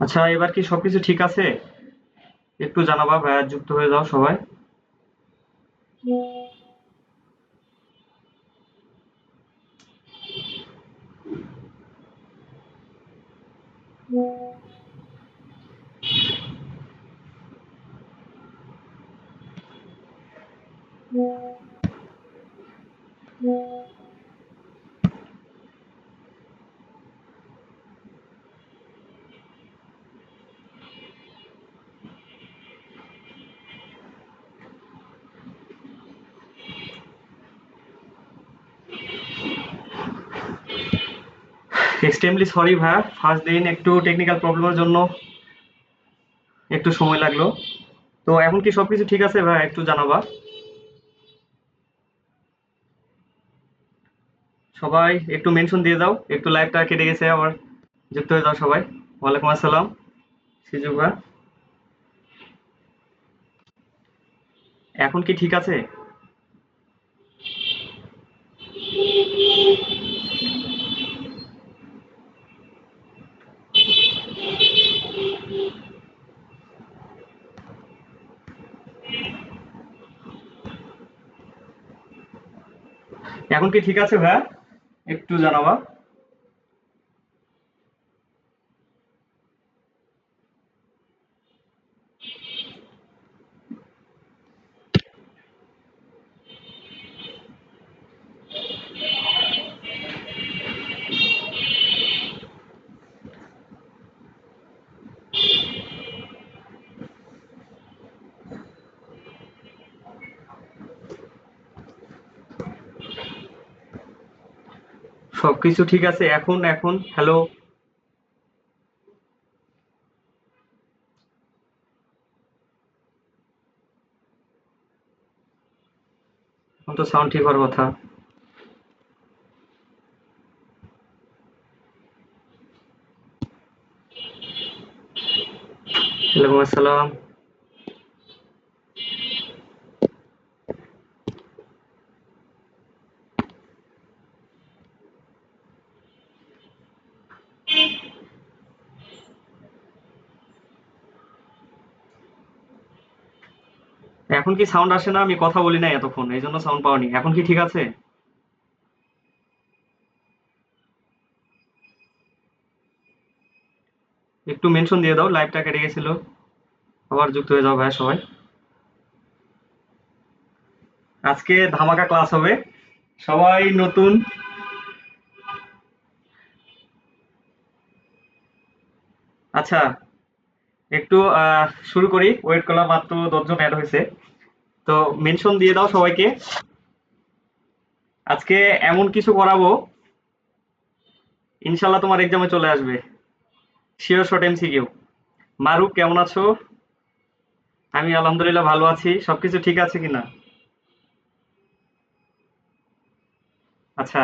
আচ্ছা, এবার কি সবকিছু ঠিক আছে? একটু জানাবা ভাইয়া, যুক্ত হয়ে যাও সবাই। এক্সট্রিমলি সরি ভাইয়া, ফার্স্ট দিন একটু টেকনিক্যাল প্রবলেমের জন্য একটু সময় লাগলো। তো এখন কি সবকিছু ঠিক আছে ভাইয়া, একটু জানাবা। সবাই একটু মেনশন দিয়ে দাও, একটু লাইভটা কেটে গেছে আবার যুক্ত হয়ে যাও সবাই। ওয়ালাইকুম আসসালাম সিজু ভাইয়া। এখন কি ঠিক আছে? এখন কি ঠিক আছে ভাইয়া, একটু জানাবা। সবকিছু ঠিক আছে এখন? এখন হ্যালো? এখন তো সাউন্ড ঠিক হওয়ার কথা। ওয়ালাইকুম আসসালাম। এখন কি সাউন্ড আসে না? আমি কথা বলি নাই এতক্ষণ, এই জন্য সাউন্ড পাওনি। এখন কি ঠিক আছে? একটু মেনশন দিয়ে দাও, লাইভটা কেটে গেছিল। আবার যুক্ত হয়ে যাও ভাই সবাই। আজকে ধামাকা ক্লাস হবে, সবাই নতুন। আচ্ছা, একটু শুরু করি। ওয়েট করলাম, মাত্র 10 জন অ্যাড হয়েছে। তো মেনশন দিয়ে দাও সবাইকে। আজকে এমন কিছু করাবো, ইনশাল্লাহ তোমার এক্সামে চলে আসবে। Sure short MCQ. মারুক, কেমন আছো? আমি আলহামদুলিল্লাহ ভালো আছি। সবকিছু ঠিক আছে কিনা? আচ্ছা,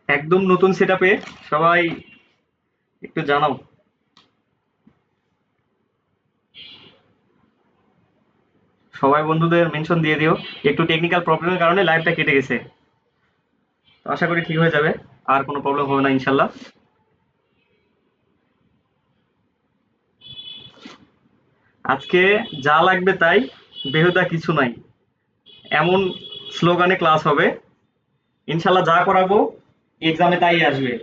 একদম নতুন সেটআপে সবাই একটু জানাও। সবাই বন্ধুদের মেনশন দিয়ে দিও। একটু টেকনিক্যাল প্রবলেমের কারণে লাইভটা কেটে গেছে। তো আশা করি ঠিক হয়ে যাবে, আর কোনো প্রবলেম হবে না ইনশাল্লাহ। আজকে যা লাগবে তাই, বেহুদা কিছু নাই, এমন স্লোগানে ক্লাস হবে। ইনশাল্লাহ যা করাবো এক্সামে তাই আসবে।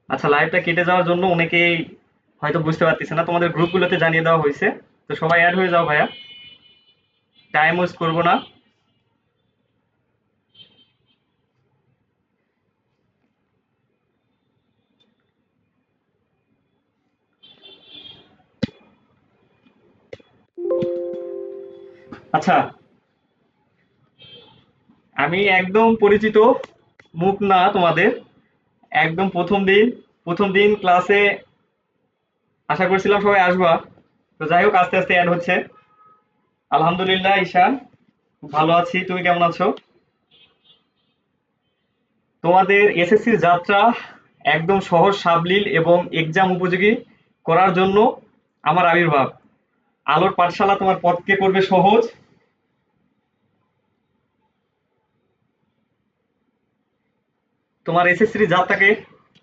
আচ্ছা, লাইভটা কেটে যাওয়ার জন্য অনেকেই হয়তো বুঝতে পারতেছে না, তোমাদের গ্রুপগুলোতে জানিয়ে দেওয়া হয়েছে। তো সবাই অ্যাড হয়ে যাও ভাইয়া, টাইম ওয়েস্ট করবো না। আচ্ছা, আমি একদম পরিচিত মুখ না তোমাদের। একদম প্রথম দিন ক্লাসে আশা করছিলাম সবাই আসবা। তো যাই হোক, আস্তে আস্তে অ্যাড হচ্ছে। আলহামদুলিল্লাহ ঈশান, ভালো আছি। তুমি কেমন আছো? তোমাদের এসএসসির যাত্রা একদম সহজ সাবলীল এবং এক্সাম উপযোগী করার জন্য আমার আবির্ভাব। আলোর পাঠশালা তোমার পথকে করবে সহজ। তোমার এসএসসি যাত্রাকে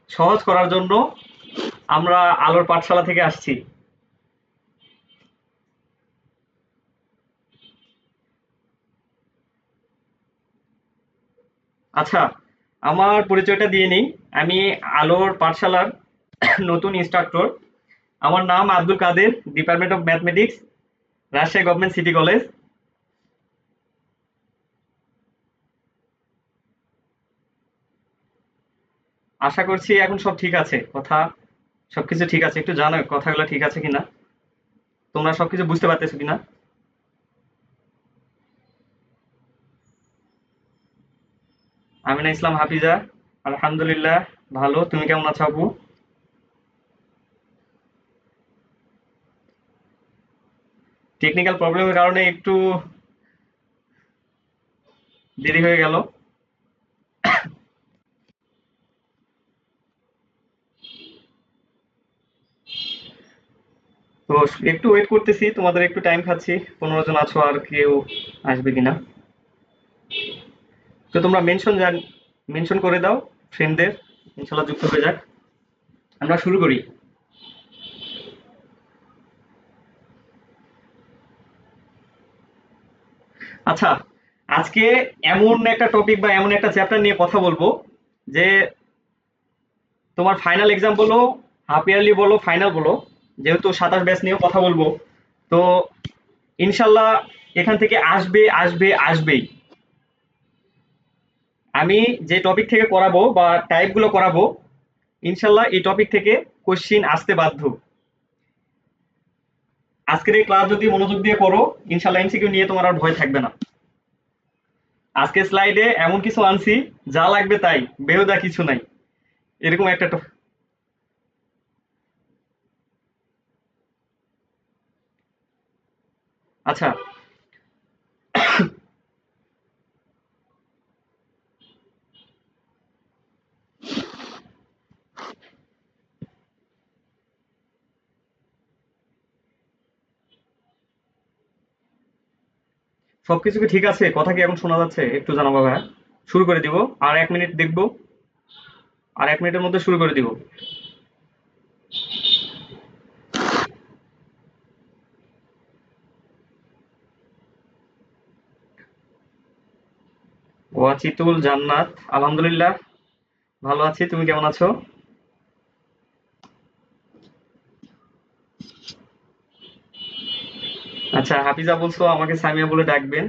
সহজ করার জন্য আমরা আলোর পাঠশালা থেকে আসছি। আচ্ছা, আমার পরিচয়টা দিয়ে নিই। আমি আলোর পাঠশালার নতুন ইনস্ট্রাক্টর। আমার নাম Abdul Kader, department of mathematics, Rajshahi government city college. আশা করছি এখন সব ঠিক আছে, কথা সবকিছু ঠিক আছে। একটু জানো কথাগুলো ঠিক আছে কিনা, তোমরা সবকিছু বুঝতে পারতেছো কিনা। আমিনা ইসলাম হাফিজা, আলহামদুলিল্লাহ ভালো। তুমি কেমন আছো আপু? টেকনিক্যাল প্রবলেমের কারণে একটু দেরি হয়ে গেল। তো একটু ওয়েট করতেছি, তোমাদের একটু টাইম খাচ্ছি। 15 জন আছো, আর কেউ আসবে কিনা। তো তোমরা মেনশন করে দাও ফ্রেন্ডদের, ইনশাল্লাহ যুক্ত হয়ে যাক। আমরা শুরু করি। আচ্ছা, আজকে এমন একটা টপিক বা এমন একটা চ্যাপ্টার নিয়ে কথা বলবো যে তোমার ফাইনাল এক্সাম বলো, হাফ ইয়ারলি বলো, ফাইনাল বলো, যেহেতু 27 ব্যাচ নিয়েও কথা বলবো, তো ইনশাল্লাহ এখান থেকে আসবে আসবে আসবেই। আমি যে টপিক থেকে করাবো বা টাইপগুলো করাবো, ইনশাল্লাহ এই টপিক থেকে কোশ্চিন আসতে বাধ্য। আজকের এই ক্লাস যদি মনোযোগ দিয়ে করো, ইনশাল্লাহ এমসিকিউ নিয়ে তোমার আর ভয় থাকবে না। আজকে স্লাইডে এমন কিছু আনছি, যা লাগবে তাই, বেহুদা কিছু নাই, এরকম একটা আচ্ছা, সবকিছু কি ঠিক আছে? কথা কি এখন শোনা যাচ্ছে? একটু জানাবো ভাইয়া। শুরু করে দিব। আর 1 মিনিট দেখবো। আর 1 মিনিটের মধ্যে শুরু করে দিব। ওয়াচিতুল জান্নাত, আলহামদুলিল্লাহ ভালো আছি। তুমি কেমন আছো? আচ্ছা, হাফিজা বলছো আমাকে সামিয়া বলে ডাকবেন।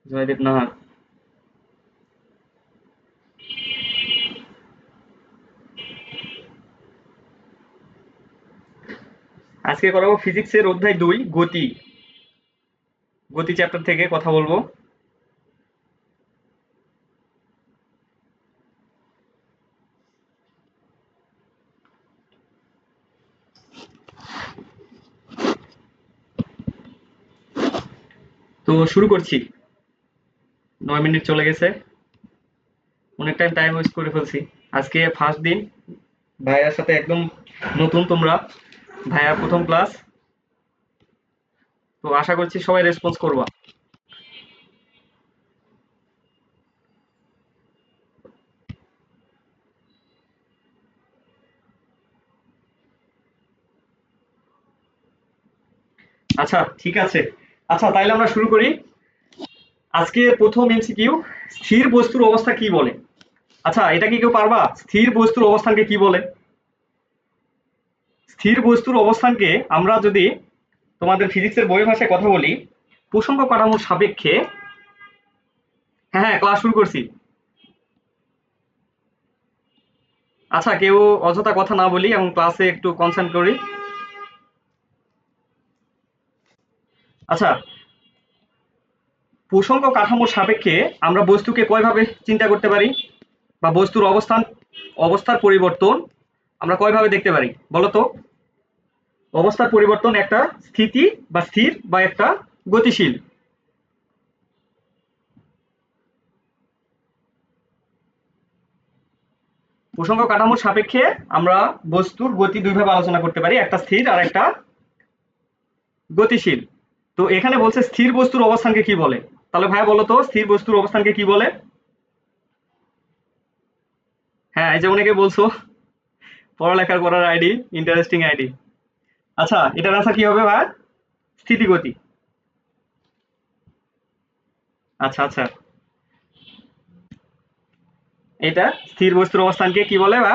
জয়দেব নাহার। আজকে করাবো ফিজিক্সের অধ্যায় 2, গতি। গতি চ্যাপ্টার থেকে কথা বলবো। তো শুরু করছি। 9 মিনিট চলে গেছে, অনেক টাইম ওয়েস্ট করে ফেলছি। আজকে ফার্স্ট দিন, ভাইয়ার সাথে একদম নতুন তোমরা, ভাইয়ার প্রথম ক্লাস। তো আশা করছি সবাই রেসপন্স করবা। আচ্ছা ঠিক আছে। আচ্ছা তাইলে আমরা শুরু করি। আজকে প্রথম এমসিকিউ, স্থির বস্তুর অবস্থা কি বলে? আচ্ছা এটা কি কেউ পারবা? স্থির বস্তুর অবস্থানকে কি বলে? স্থির বস্তুর অবস্থানকে আমরা যদি তোমাদের ফিজিক্সের বইয়ের ভাষায় কথা বলি, প্রসঙ্গ কাঠামোর সাপেক্ষে। হ্যাঁ হ্যাঁ, ক্লাস শুরু করছি। আচ্ছা কেউ অযথা কথা না বলি এবং ক্লাসে একটু কনসেন্ট্রেট করি। আচ্ছা, প্রসঙ্গ কাঠামোর সাপেক্ষে আমরা বস্তুকে কয়ভাবে চিন্তা করতে পারি, বা বস্তুর অবস্থার পরিবর্তন আমরা কয়ভাবে দেখতে পারি বলো তো? অবস্থার পরিবর্তন একটা স্থিতি বা স্থির বা একটা গতিশীল। প্রসঙ্গ কাঠামোর সাপেক্ষে আমরা বস্তুর গতি দুইভাবে আলোচনা করতে পারি, একটা স্থির আর একটা গতিশীল। তো এখানে বলছে স্থির বস্তুর অবস্থানকে কি বলে? তাহলে ভাইয়া বলো তো স্থির বস্তুর অবস্থানকে কি বলে? হ্যাঁ, এই যে অনেকে বলছো পড়ালেখা করার আইডি, ইন্টারেস্টিং আইডি। আচ্ছা, এটার আনসার কি হবে ভাই? স্থিতিগতি। আচ্ছা আচ্ছা, এটা স্থির বস্তুর অবস্থানকে কি বলে বা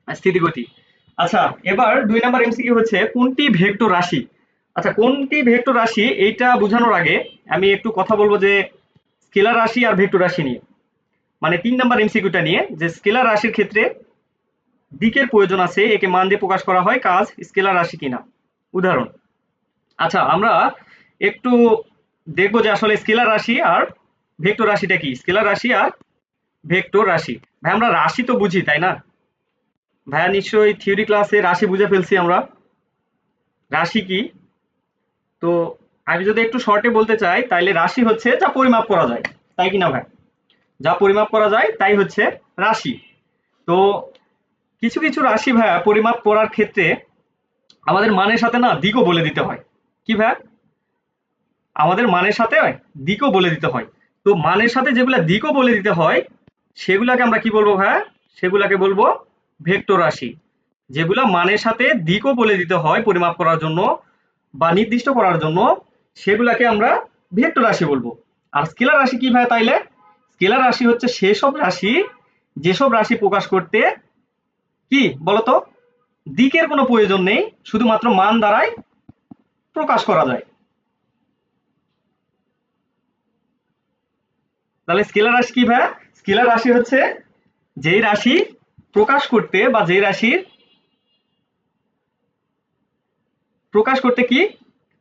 স্থিতিগতি। আচ্ছা, এবার ২ নাম্বার এমসিকিউ হচ্ছে কোনটি ভেক্টর রাশি? আচ্ছা, কোনটি ভেক্টর রাশি এইটা বোঝানোর আগে আমি একটু কথা বলবো যে স্কেলার রাশি আর ভেক্টর রাশি নিয়ে। মানে ৩ নাম্বার এমসিকিউটা নিয়ে যে স্কেলার রাশির ক্ষেত্রে দিকের প্রয়োজন আছে, একে মান দিয়ে প্রকাশ করা হয়, কাজ স্কেলার রাশি কিনা। উদাহরণ। আচ্ছা, আমরা একটু দেখবো যে আসলে স্কেলার রাশি আর ভেক্টর রাশিটা কি? স্কেলার রাশি আর ভেক্টর রাশি। ভাই আমরা রাশি তো বুঝি, তাই না? ভাইয়া নিশ্চয়ই থিওরি ক্লাসে রাশি বুঝে ফেলছি আমরা। রাশি কি? তো আমি যদি একটু শর্টে বলতে চাই তাইলে রাশি হচ্ছে যা পরিমাপ করা যায়, তাই কি না ভাই? যা পরিমাপ করা যায় তাই হচ্ছে রাশি। তো কিছু কিছু রাশি ভাইয়া পরিমাপ করার ক্ষেত্রে আমাদের মানের সাথে না দিকও বলে দিতে হয়। কি ভাইয়া? আমাদের মানের সাথে দিকও বলে দিতে হয়। তো মানের সাথে যেগুলা দিকও বলে দিতে হয় সেগুলাকে আমরা কি বলবো ভাইয়া? সেগুলাকে বলবো ভেক্টর রাশি। যেগুলা মানের সাথে দিকও বলে দিতে হয় পরিমাপ করার জন্য বা নির্দিষ্ট করার জন্য, সেগুলাকে আমরা ভেক্টর রাশি বলবো। আর স্কেলার রাশি কি ভাই তাইলে? স্কেলার রাশি হচ্ছে সেসব রাশি যেসব রাশি প্রকাশ করতে কি বলতো দিকের কোনো প্রয়োজন নেই, শুধুমাত্র মান দ্বারাই প্রকাশ করা যায়। তাহলে স্কেলার রাশি কি ভাই? স্কেলার রাশি হচ্ছে যেই রাশি প্রকাশ করতে বা যেই রাশির প্রকাশ করতে কি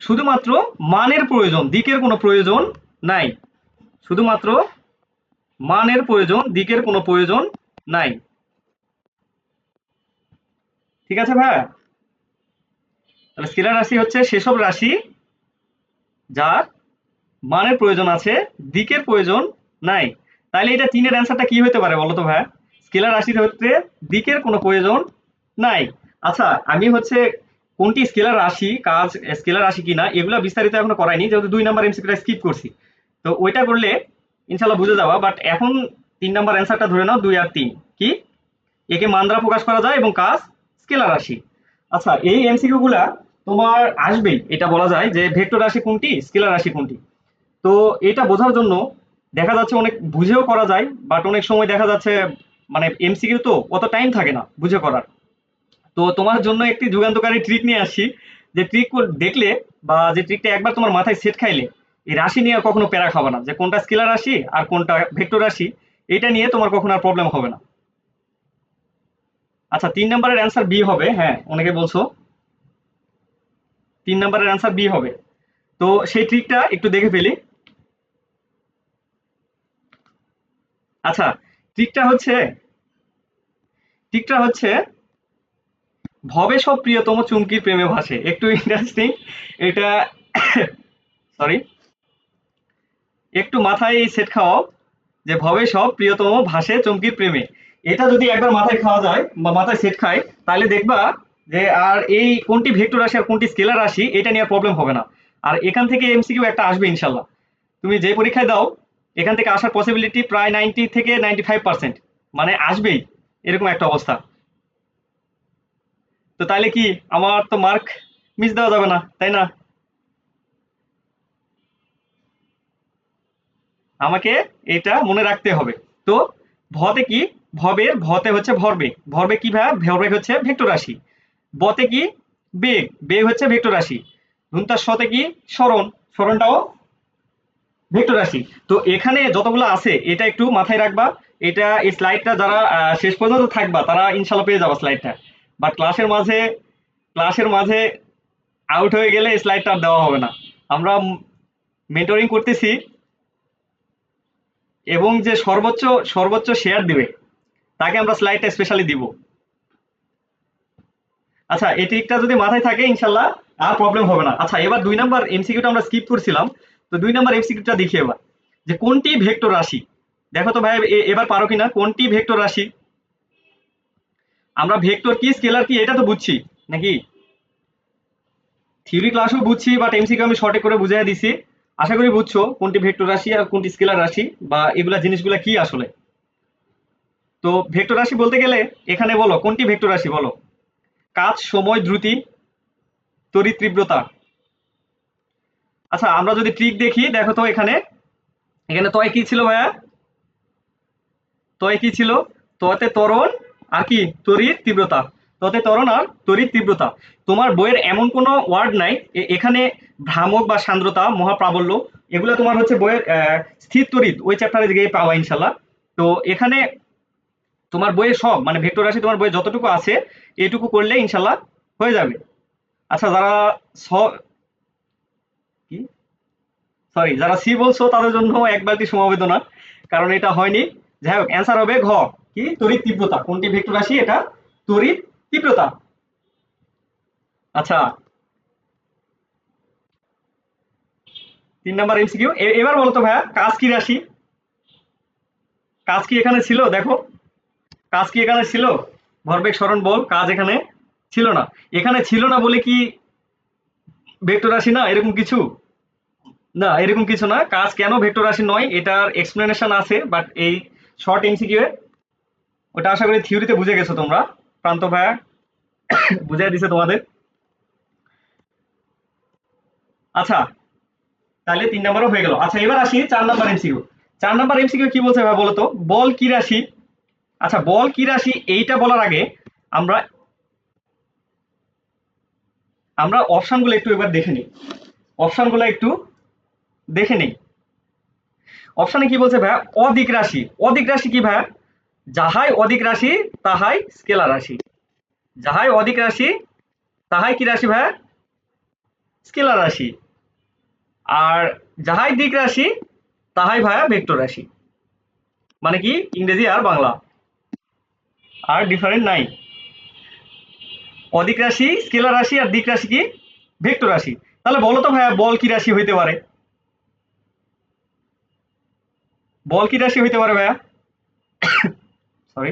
শুধুমাত্র মানের প্রয়োজন, দিকের কোনো প্রয়োজন নাই। শুধুমাত্র মানের প্রয়োজন, দিকের কোনো প্রয়োজন নাই। ঠিক আছে ভাই? তাহলে স্কেলার রাশি হচ্ছে সেসব রাশি যার মানের প্রয়োজন আছে, দিকের প্রয়োজন নাই। তাহলে এটা ৩ এর অ্যান্সারটা কি হতে পারে বলো তো ভাই? স্কেলার রাশির ক্ষেত্রে দিকের কোনো প্রয়োজন নাই। আচ্ছা, আমি হচ্ছে কোনটি স্কেলার রাশি, কাজ স্কেলার রাশি কিনা এগুলা বিস্তারিত এখনো করাইনি, যেহেতু ২ নাম্বার এমসিকিউটা স্কিপ করছি। তো ওইটা করলে ইনশাআল্লাহ বুঝে যাওয়া। বাট এখন ৩ নাম্বার অ্যান্সারটা ধরে নাও ২ আর ৩ কি? একে মান দ্বারা প্রকাশ করা যায় এবং কাজ স্কেলার রাশি। আচ্ছা, এই এমসিকিউ গুলা তোমার আসবেই, এটা বলা যায় যে ভেক্টর রাশি কোনটি, স্কেলার রাশি কোনটি। তো এটা বোঝার জন্য দেখা যাচ্ছে অনেক বুঝেও করা যায়, বাট অনেক সময় দেখা যাচ্ছে মানে এমসিকিউ তো অত টাইম থাকে না বুঝে করার। তো তোমার জন্য একটি যুগান্তকারী ট্রিক নিয়ে আসছি, যে ট্রিক দেখলে বা যে ট্রিকটা একবার তোমার মাথায় সেট খাইলে এই রাশি নিয়ে আর কখনো প্যারা খাবে না, যে কোনটা স্কেলার রাশি আর কোনটা ভেক্টর রাশি, এটা নিয়ে তোমার কখনো আর প্রবলেম হবে না। আচ্ছা, ৩ নাম্বারের অ্যান্সার বি হবে। হ্যাঁ, অনেকে বলছো ৩ নাম্বারের অ্যান্সার বি হবে। তো সেই ট্রিকটা একটু দেখে ফেলি। আচ্ছা, ট্রিকটা হচ্ছে ট্রিকটা হচ্ছে ভবে সব প্রিয়তম চুমকির প্রেমে ভাসে। একটু ইন্টারেস্টিং এটা। সরি, একটু মাথায় সেট খাওয়াও যে ভবে সব প্রিয়তম ভাসে চুমকির প্রেমে। এটা যদি একবার মাথায় খাওয়া যায় বা মাথায় সেট খায় তাহলে দেখবা যে আর এই কোনটি ভেক্টর রাশি আর কোনটি স্কেলার রাশি এটা নিয়ে আর প্রবলেম হবে না। আর এখান থেকে এমসিকিউ একটা আসবে ইনশাল্লাহ। তুমি যে পরীক্ষায় দাও এখান থেকে আসার পসিবিলিটি প্রায় 90 থেকে 95%, মানে আসবেই এরকম একটা অবস্থা। তো তাইলে কি আমার তো মার্ক মিস দেওয়া যাবে না, তাই না? আমাকে এটা মনে রাখতে হবে। তো ভতে কি? ভতে হচ্ছে ভরবেগ। ভরবেগ কি ভাই? ভরবেগ হচ্ছে ভেক্টর রাশি। বতে কি? বেগ। বেগ হচ্ছে ভেক্টর রাশি। ধুন্তার সতে কি? সরণ। সরণটাও ভেক্টর রাশি। তো এখানে যতগুলো আছে এটা একটু মাথায় রাখবা। এটা এই স্লাইডটা যারা শেষ পর্যন্ত থাকবা তারা ইনশাল্লাহ পেয়ে যাবা স্লাইডটা। বাট ক্লাসের মাঝে আউট হয়ে গেলে এই স্লাইডটা আর দেওয়া হবে না। আমরা মেন্টরিং করতেছি এবং যে সর্বোচ্চ সর্বোচ্চ শেয়ার দিবে তাকে আমরা স্লাইডটা স্পেশালি দিব। আচ্ছা, এই ট্রিকটা যদি মাথায় থাকে ইনশাল্লাহ আর প্রবলেম হবে না। আচ্ছা, এবার ২ নাম্বার এমসিকিউটা আমরা স্কিপ করছিলাম। তো ২ নাম্বার এমসিকিউটা দেখি এবার, যে কোনটি ভেক্টর রাশি। দেখো তো ভাই এবার পারো কিনা, কোনটি ভেক্টর রাশি? আমরা ভেক্টর কি স্কেলার কি এটা তো বুঝছি নাকি? থিওরি ক্লাসও বুঝছি, বাট এমসিকিউ আমি শর্টে করে বুঝাই দিছি। আশা করি বুঝছো কোনটি ভেক্টর রাশি আর কোনটি স্কেলার রাশি, বা এগুলা জিনিসগুলা কি আসলে। তো ভেক্টর রাশি বলতে গেলে এখানে বলো কোনটি ভেক্টর রাশি বলো? কাজ, সময়, দ্রুতি, তড়িৎ তীব্রতা। আচ্ছা আমরা যদি ট্রিক দেখি, দেখো তো এখানে, এখানে তয় কি ছিল ভাইয়া? তয় কি ছিল? ততে ত্বরণ আর কি তড়িৎ তীব্রতা। ততে ত্বরণ আর তড়িৎ তীব্রতা। তোমার বইয়ের এমন কোনো ওয়ার্ড নাই এখানে ভ্রামক বা সান্দ্রতা, মহাপ্রাবল্য, এগুলো তোমার হচ্ছে বইয়ের স্থির তড়িৎ ওই চ্যাপ্টারে গিয়ে পাওয়া ইনশাল্লাহ। তো এখানে তোমার বইয়ে সব মানে ভেক্টর রাশি তোমার বইয়ে যতটুকু আছে এইটুকু করলে ইনশাল্লাহ হয়ে যাবে। আচ্ছা যারা স কি সরি যারা সি বলছো তাদের জন্য এক বালতি সমবেদনা, কারণ এটা হয়নি। যাই হোক অ্যান্সার হবে ঘ, কি তড়িৎ তীব্রতা। কোনটি ভেক্টর রাশি? এটা তড়িৎ তীব্রতা। আচ্ছা 3 নাম্বার এমসিকিউ। এবার বলো তো ভাইয়া কাজ কি রাশি? কাজ কি এখানে ছিল? দেখো কাজ কি এখানে ছিল? ভরবেগ সরণ বল কাজ এখানে ছিল না। এখানে ছিল না বলে কি ভেক্টর রাশি না এরকম কিছু? না এরকম কিছু না। কাজ কেন ভেক্টর রাশি নয় এটার এক্সপ্লেনেশন আছে, বাট এই শর্ট এমসিকিউ এ ওটা আশা করি থিওরিতে বুঝে গেছো তোমরা। প্রান্ত ভাইয়া বুঝাই দিছে তোমাদের। আচ্ছা তাহলে 3 নাম্বারও হয়ে গেল। আচ্ছা এবার আসি 4 নাম্বার এমসিকিউ। 4 নাম্বার এমসিকিউ কি বলছে ভাই বলো তো? বল কি রাশি? আচ্ছা বল কি রাশি এইটা বলার আগে আমরা আমরা অপশনগুলো একটু এবার দেখে নিই। অপশনগুলো একটু দেখে নিই। অপশনে কি বলছে ভাইয়া? অদিক রাশি। অদিক রাশি কি ভাইয়া? যাহাই অদিক রাশি তাহাই স্কেলার রাশি। যাহাই অদিক রাশি তাহাই কি রাশি ভাইয়া? স্কেলার রাশি। আর যাহাই দিক রাশি তাহাই ভাইয়া ভেক্টর রাশি। মানে কি ইংরেজি আর বাংলা, আর ডিফারেন্ট নাই। অদিক রাশি স্কেলার রাশি আর দিক রাশি কি ভেক্টর রাশি। তাহলে বলো তো ভাইয়া বল কি রাশি হইতে পারে? বল কি রাশি হইতে পারে ভাইয়া? সরি,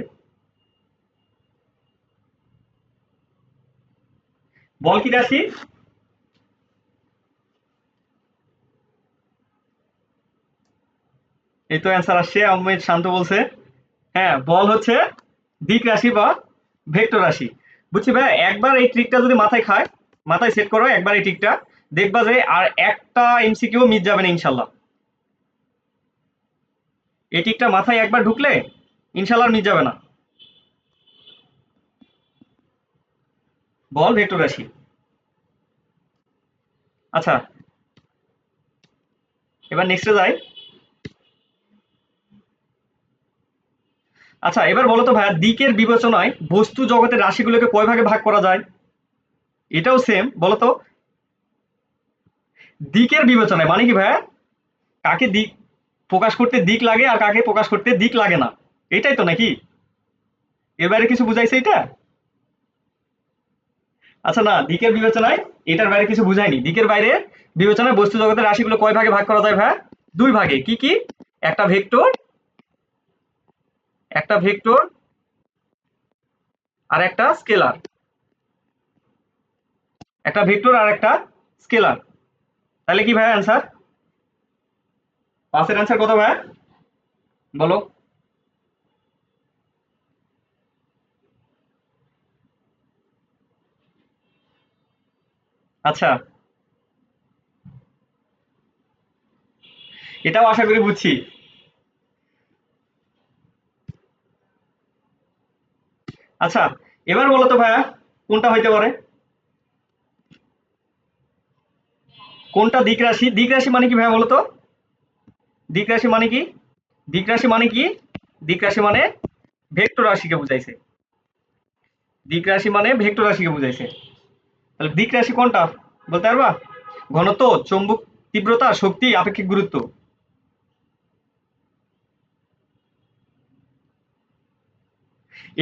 বল কি রাশি? এই তো অ্যান্সার আসছে, আহমেদ শান্ত বলছে। হ্যাঁ বল হচ্ছে দিক রাশি বা ভেক্টর রাশি। বুঝছি ভাই, একবার এই ট্রিকটা যদি মাথায় খায়, মাথায় সেট করো একবার এই ট্রিকটা, দেখবা যে আর একটা এমসিকিউ মিস যাবে না ইনশাল্লাহ। এই ট্রিকটা মাথায় একবার ঢুকলে ইনশাল্লাহ আর মিস যাবে না। বল ভেক্টর রাশি। আচ্ছা এবার নেক্সটে যাই। আচ্ছা এবার বলো তো ভাইয়া দিকের বিবেচনায় বস্তু জগতের রাশিগুলোকে কয় ভাগে ভাগ করা যায়? এটাও সেম, বলো তো। দিকের বিবেচনায় মানে কি ভাইয়া? কাকে দিক প্রকাশ করতে দিক লাগে আর কাকে প্রকাশ করতে দিক লাগে না, এটাই তো নাকি? এর বাইরে কিছু বুঝাইছে এটা? আচ্ছা না, দিকের বিবেচনায় এটার বাইরে কিছু বুঝায়নি। দিকের বাইরে বিবেচনায় বস্তু জগতের রাশিগুলো কয় ভাগে ভাগ করা যায় ভাইয়া? 2 ভাগে। কি কি? একটা ভেক্টর, একটা ভেক্টর আর একটা স্কেলার। একটা ভেক্টর আর একটা স্কেলার। তাহলে কি ভাইয়া অ্যান্সার? 5-এর অ্যান্সার কত ভাইয়া বলো? আচ্ছা এটাও আশা করি বুঝছি। আচ্ছা এবার বলো তো ভাইয়া কোনটা হইতে পারে? কোনটা দিক রাশি? দিক রাশি মানে কি ভাইয়া বলো তো? দিক রাশি মানে কি? দিক রাশি মানে কি? দিক রাশি মানে ভেক্টর রাশিকে বুঝাইছে। দিক রাশি মানে ভেক্টর রাশিকে বুঝাইছে। তাহলে দিক রাশি কোনটা বলতে পারবা? ঘনত্ব, চৌম্বক তীব্রতা, শক্তি, আপেক্ষিক গুরুত্ব।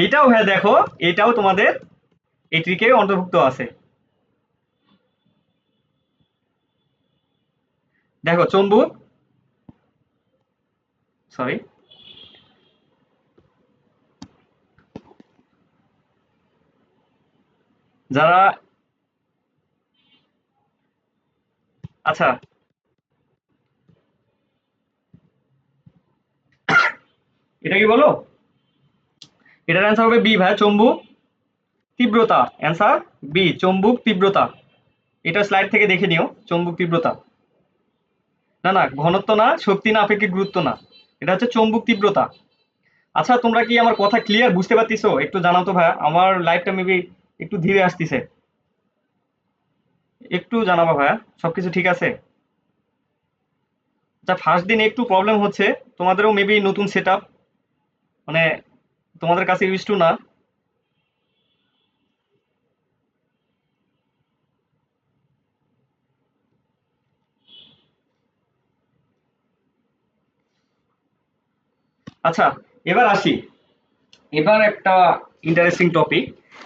এইটাও হ্যাঁ দেখো, এটাও তোমাদের এই ট্রিকে অন্তর্ভুক্ত আছে। দেখো চৌম্বক, সরি, যারা আচ্ছা এটা কি বলো, এটার অ্যান্সার হবে বি ভাই, চুম্বক তীব্রতা। অ্যান্সার বি, চুম্বক তীব্রতা। এটা স্লাইড থেকে দেখে নিও, চুম্বক তীব্রতা। না না, ঘনত্ব না, শক্তি না, আপেক্ষিক গুরুত্ব না, এটা হচ্ছে চুম্বক তীব্রতা। আচ্ছা তোমরা কি আমার কথা ক্লিয়ার বুঝতে পারতেছো? একটু জানাও তো ভাই, আমার লাইভটা মেবি একটু ধীরে আসতেছে, একটু জানাবা ভাইয়া সবকিছু ঠিক আছে? আচ্ছা ফার্স্ট দিন একটু প্রবলেম হচ্ছে, তোমাদেরও মেবি নতুন সেট আপ, মানে তোমাদের কাছে ইউজ টু না। আচ্ছা এবার আসি, এবার একটা ইন্টারেস্টিং টপিক,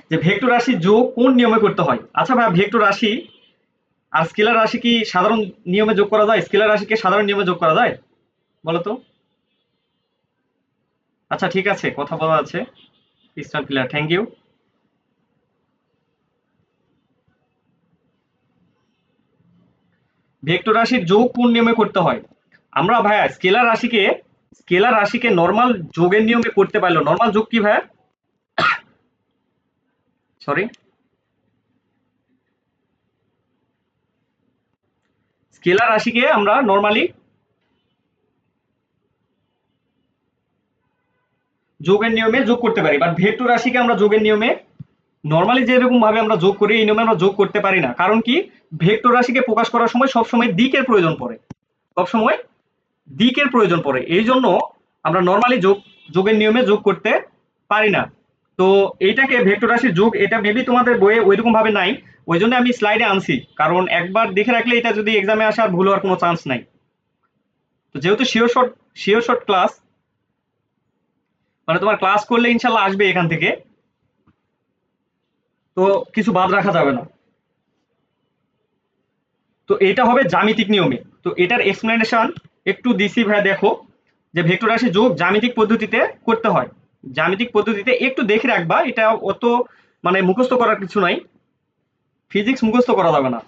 যে ভেক্টর রাশি যোগ কোন নিয়মে করতে হয়। আচ্ছা ভাই, ভেক্টর রাশি আর স্কেলার রাশি কি সাধারণ নিয়মে যোগ করা যায়? স্কেলার রাশিকে সাধারণ নিয়মে যোগ করা যায় বলো তো? আচ্ছা ঠিক আছে, কথা বলা আছে, crystal clear, thank you. Vector রাশির যোগ কোন নিয়মে করতে হয়? আমরা ভাইয়া স্কেলার রাশিকে নর্মাল যোগের নিয়মে করতে পারলো। নর্মাল যোগ কি ভাইয়া? সরি, স্কেলার রাশিকে আমরা নর্মালি যোগের নিয়মে যোগ করতে পারি, বাট ভেক্টর রাশিকে আমরা যোগের নিয়মে নর্মালি যেরকম ভাবে আমরা যোগ করি এই নিয়মে আমরা যোগ করতে পারি না। কারণ কি, ভেক্টর রাশিকে প্রকাশ করার সময় সবসময় দিকের প্রয়োজন পড়ে, সবসময় দিকের প্রয়োজন পড়ে, এই জন্য আমরা নর্মালি যোগের নিয়মে যোগ করতে পারি না। তো এইটাকে ভেক্টর রাশির যোগ, এটা মেবি তোমাদের বইয়ে ওইরকম ভাবে নাই, ওই জন্য আমি স্লাইডে আনছি, কারণ একবার দেখে রাখলে এটা যদি এক্সামে আসার ভুল হওয়ার কোনো চান্স নাই। তো যেহেতু শিওর শর্ট ক্লাস, মানে তোমার ক্লাস করলে ইনশাল্লাহ আসবে এখান থেকে, তো কিছু বাদ রাখা যাবে না। তো এটা হবে জ্যামিতিক নিয়মে। তো এটার এক্সপ্লেনেশন একটু দিছি ভাই, দেখো যে ভেক্টর রাশি যোগ জ্যামিতিক পদ্ধতিতে করতে হয়। জ্যামিতিক পদ্ধতিতে একটু দেখে রাখবা, এটা অত মানে মুখস্থ করার কিছু নাই, ফিজিক্স মুখস্থ করা যাবে না।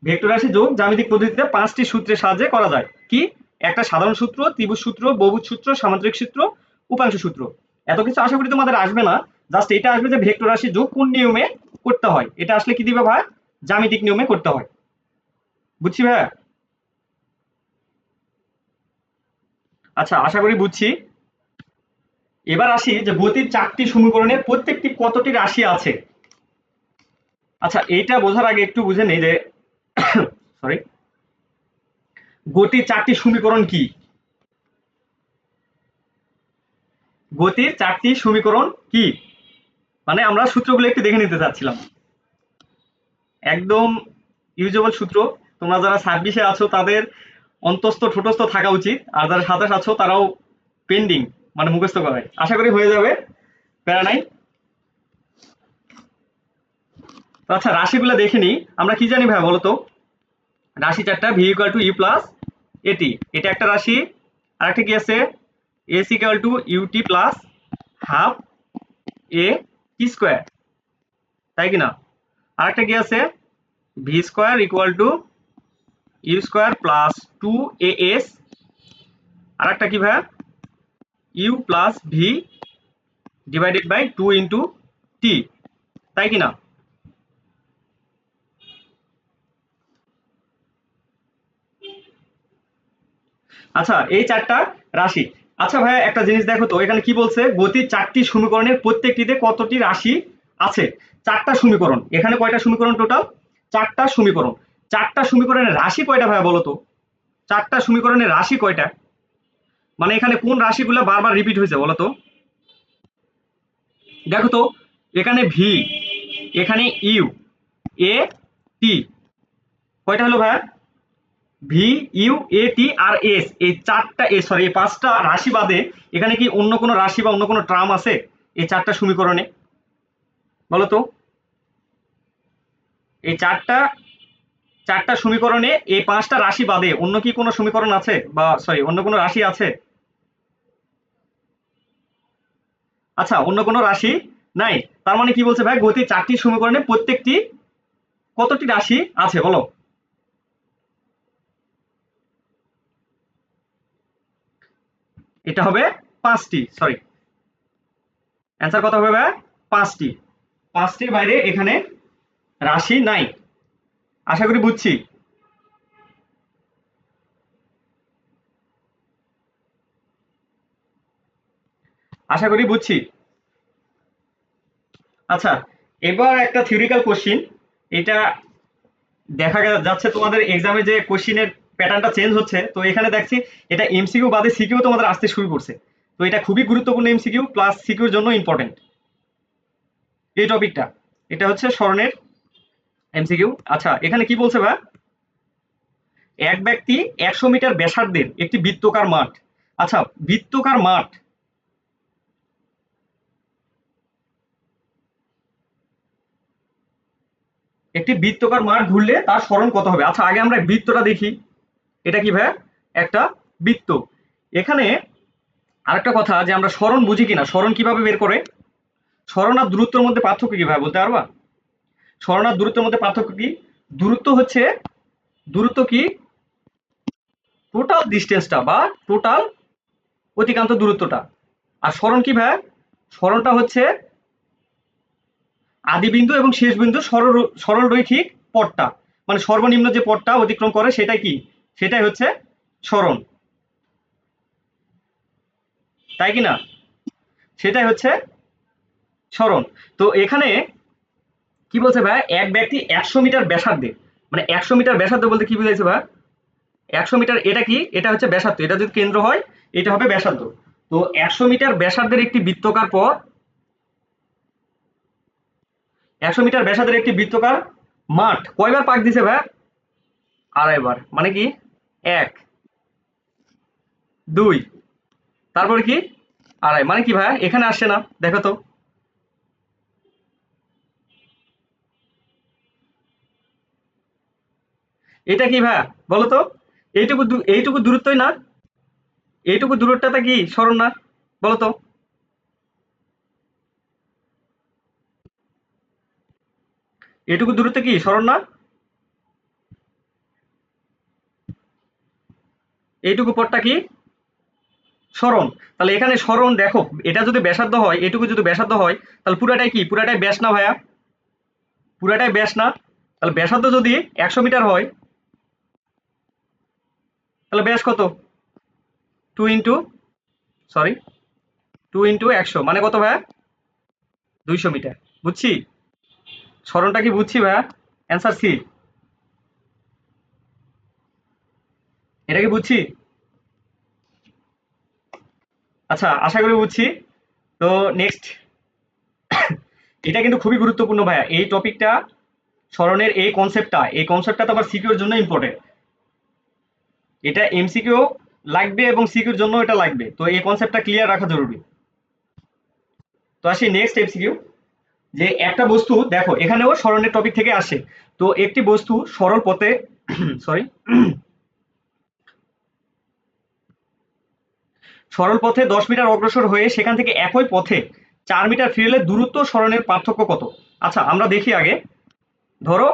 ভেক্টর রাশি যোগ জ্যামিতিক পদ্ধতিতে 5টি সূত্রের সাহায্যে করা যায়। কি? একটা সাধারণ সূত্র, ত্রিভুজ সূত্র, বহুভুজ সূত্র, সামান্তরিক সূত্র, উপাংশ সূত্র। এত কিছু আশা করি তোমাদের আসবে না, জাস্ট এটা আসবে যে ভেক্টর রাশি যোগ কোন নিয়মে করতে হয়। এটা আসলে কি দিবে ভাই? জ্যামিতিক নিয়মে করতে হয়। বুঝছি ভাই? আচ্ছা আশা করি বুঝছি। এবার আসি যে গতির 4টি সমীকরণের প্রত্যেকটি কতটি রাশি আছে। আচ্ছা এইটা বোঝার আগে একটু বুঝে নেই যে সরি, গতির 4টি সমীকরণ কি। গতির 4টি সমীকরণ কি, মানে আমরা সূত্রগুলো একটু দেখে নিতে চাচ্ছিলাম। একদম ইউজেবল সূত্র, তোমরা যারা 26-এ আছো তাদের অন্তস্থ ঠোঁটস্থ থাকা উচিত, আর যারা 27 আছো তারাও পেন্ডিং, মানে মুখস্থ করায়, আশা করি হয়ে যাবে, প্যারা নাই। তো আচ্ছা রাশিগুলো দেখে নিই, আমরা কি জানি ভাই বলো তো? রাশি 4টা, v equal to you plus at, এটা একটা রাশি। আরেকটা কি আছে? S equal to UT plus half A T square, তাই কি না? আরেকটা কি আছে? V square equal to you square plus 2as। আরেকটা কি ভাই? U plus v divided by 2 into t, তাই কি না? আচ্ছা এই 4টা রাশি। আচ্ছা ভাইয়া একটা জিনিস দেখো তো, এখানে কি বলছে? গতির 4টি সমীকরণের প্রত্যেকটিতে কতটি রাশি আছে? 4টা সমীকরণ, এখানে কয়টা সমীকরণ টোটাল? 4টা সমীকরণ। 4টা সমীকরণের রাশি কয়টা ভাইয়া বলো তো? 4টা সমীকরণের রাশি কয়টা? মানে এখানে কোন রাশিগুলো বারবার রিপিট হয়েছে বলো তো? দেখো তো, এখানে ভি, এখানে ইউ, এ টি, কয়টা হলো ভাইয়া? ভি, ইউ, এ টি আর এস, এই 4টা সরি এই 5টা রাশি বাদে এখানে কি অন্য কোনো রাশি বা অন্য কোনো ট্রাম আছে এই 4টা সমীকরণে বলো তো? এই 4টা সমীকরণে এই 5টা রাশি বাদে অন্য কি কোনো সমীকরণ আছে, বা সরি অন্য কোনো রাশি আছে? আচ্ছা, অন্য কোনো রাশি নাই। তার মানে কি বলছে ভাই, গতির 4টি সমীকরণে প্রত্যেকটি কতটি রাশি আছে বলো? এটা হবে 5টি, সরি, অ্যান্সার কত হবে ভাই? 5টি। 5টির বাইরে এখানে রাশি নাই। আশা করি বুঝছি। আশা করি বুঝছি। আচ্ছা, এবার একটা থিওরিক্যাল কোশ্চিন। এটা দেখা যাচ্ছে তোমাদের এক্সামে যে কোশ্চিনের প্যাটার্নটা চেঞ্জ হচ্ছে, তো এখানে দেখছি এটা এমসিকিউ বাদে সিকিউ তোমাদের আসতে শুরু করছে। তো এটা খুবই গুরুত্বপূর্ণ এমসিকিউ প্লাস সিকিউর জন্য ইম্পর্টেন্ট এই টপিকটা। এটা হচ্ছে স্মরণের এমসিকিউ। আচ্ছা, এখানে কি বলছে ভাই, এক ব্যক্তি 100 মিটার ব্যাসার্ধের একটি বৃত্তকার মাঠ। আচ্ছা, বৃত্তকার মাঠ, একটি বৃত্তকার মাঠ ঘুরলে তার স্মরণ কত হবে? আচ্ছা, আগে আমরা বৃত্তটা দেখি। এটা কি ভাই? একটা বৃত্ত। এখানে আরেকটা কথা, যে আমরা স্মরণ বুঝি কিনা, স্মরণ কিভাবে বের করে? স্মরণ আর দূরত্বের মধ্যে পার্থক্য কি ভাই, বলতে পারবা? স্মরণ আর দূরত্বের মধ্যে পার্থক্য কি? দূরত্ব হচ্ছে, দূরত্ব কি, টোটাল ডিস্টেন্সটা বা টোটাল অতিক্রান্ত দূরত্বটা। আর স্মরণ কি ভাই? স্মরণটা হচ্ছে আদি বিন্দু এবং শেষ বিন্দু সরল সরল রৈখিক পথটা, মানে সর্বনিম্ন যে পথটা অতিক্রম করে সেটাই কি, সেটাই হচ্ছে স্মরণ, তাই কি না? সেটাই হচ্ছে স্মরণ। তো এখানে কি বলছে ভাই, এক ব্যক্তি 100 মিটার ব্যাসার্ধে, মানে 100 মিটার ব্যাসার্ধ বলতে কি বুঝাইছে ভাই? 100 মিটার এটা কি, এটা হচ্ছে ব্যাসার্ধ, এটা যদি কেন্দ্র হয় এটা হবে ব্যাসার্ধ। তো 100 মিটার ব্যাসার্ধের একটি বৃত্তকার পথ, 100 মিটার ব্যাসার্ধের একটি বৃত্তকার মাঠ কয়বার পাক দিছে ভাই? আড়াইবার। মানে কি, 1, 2, তারপরে কি, আড়াই। মানে কি ভাই, এখানে আসছে না, দেখো তো। এটা কি ভাই, বলো তো? এইটুকু দূরত্বই না? এইটুকু দূরত্বটা কি সরণ না, বলো তো? এইটুকু দূরত্ব কি সরণ না? এইটুকু পথটা কি সরণ? তাহলে এখানে সরণ দেখো, এটা যদি ব্যাসার্ধ হয়, এটুকু যদি ব্যাসার্ধ হয়, তাহলে পুরাটাই কি, পুরাটাই ব্যাস না ভাইয়া? পুরাটাই ব্যাস না? তাহলে ব্যাসার্ধ যদি 100 মিটার হয়, তাহলে ব্যাস কত? 2 ইন্টু 100 মানে কত ভাইয়া? 200 মিটার। বুঝছি? সরণটা কি বুঝছি ভাইয়া? Answer C. এটা কি বুঝছি? আচ্ছা, আশা করি বুঝছি। তো নেক্সট, এটা কিন্তু খুবই গুরুত্বপূর্ণ ভাইয়া এই টপিকটা। স্মরণের এই কনসেপ্টটা তো আবার সিকিউর জন্য ইম্পর্টেন্ট। এটা এমসিকিউ লাগবে এবং সিকিউর জন্য এটা লাগবে, তো এই কনসেপ্টটা ক্লিয়ার রাখা জরুরি। তো আসি নেক্সট এমসিকিউ। যে একটা বস্তু দেখো, এখানেও স্মরণের টপিক থেকে আসে। তো একটি বস্তু সরল পথে সরি, সরল পথে 10 মিটার অগ্রসর হয়ে সেখান থেকে একই পথে 4 মিটার ফিরলে দূরত্ব স্মরণের পার্থক্য কত? আচ্ছা, আমরা দেখি আগে। ধরো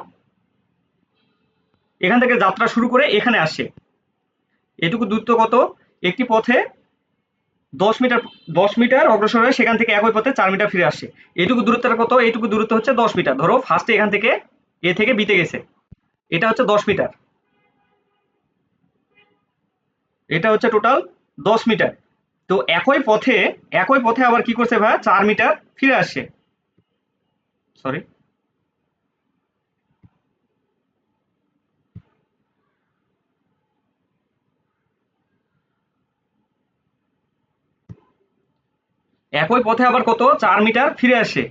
এখান থেকে যাত্রা শুরু করে এখানে আসছে, এটুকু দূরত্ব কত? একটি পথে 10 মিটার, 10 মিটার অগ্রসর হয়ে সেখান থেকে একই পথে 4 মিটার ফিরে আসছে। এইটুকু দূরত্বটা কত? এইটুকু দূরত্ব হচ্ছে 10 মিটার। ধরো ফার্স্টে এখান থেকে এ থেকে বিতে গেছে, এটা হচ্ছে 10 মিটার, এটা হচ্ছে টোটাল 10 মিটার। তো একই পথে আবার কি করছে ভাই, 4 মিটার ফিরে আসছে। সরি, একই পথে আবার কত, 4 মিটার ফিরে আসে।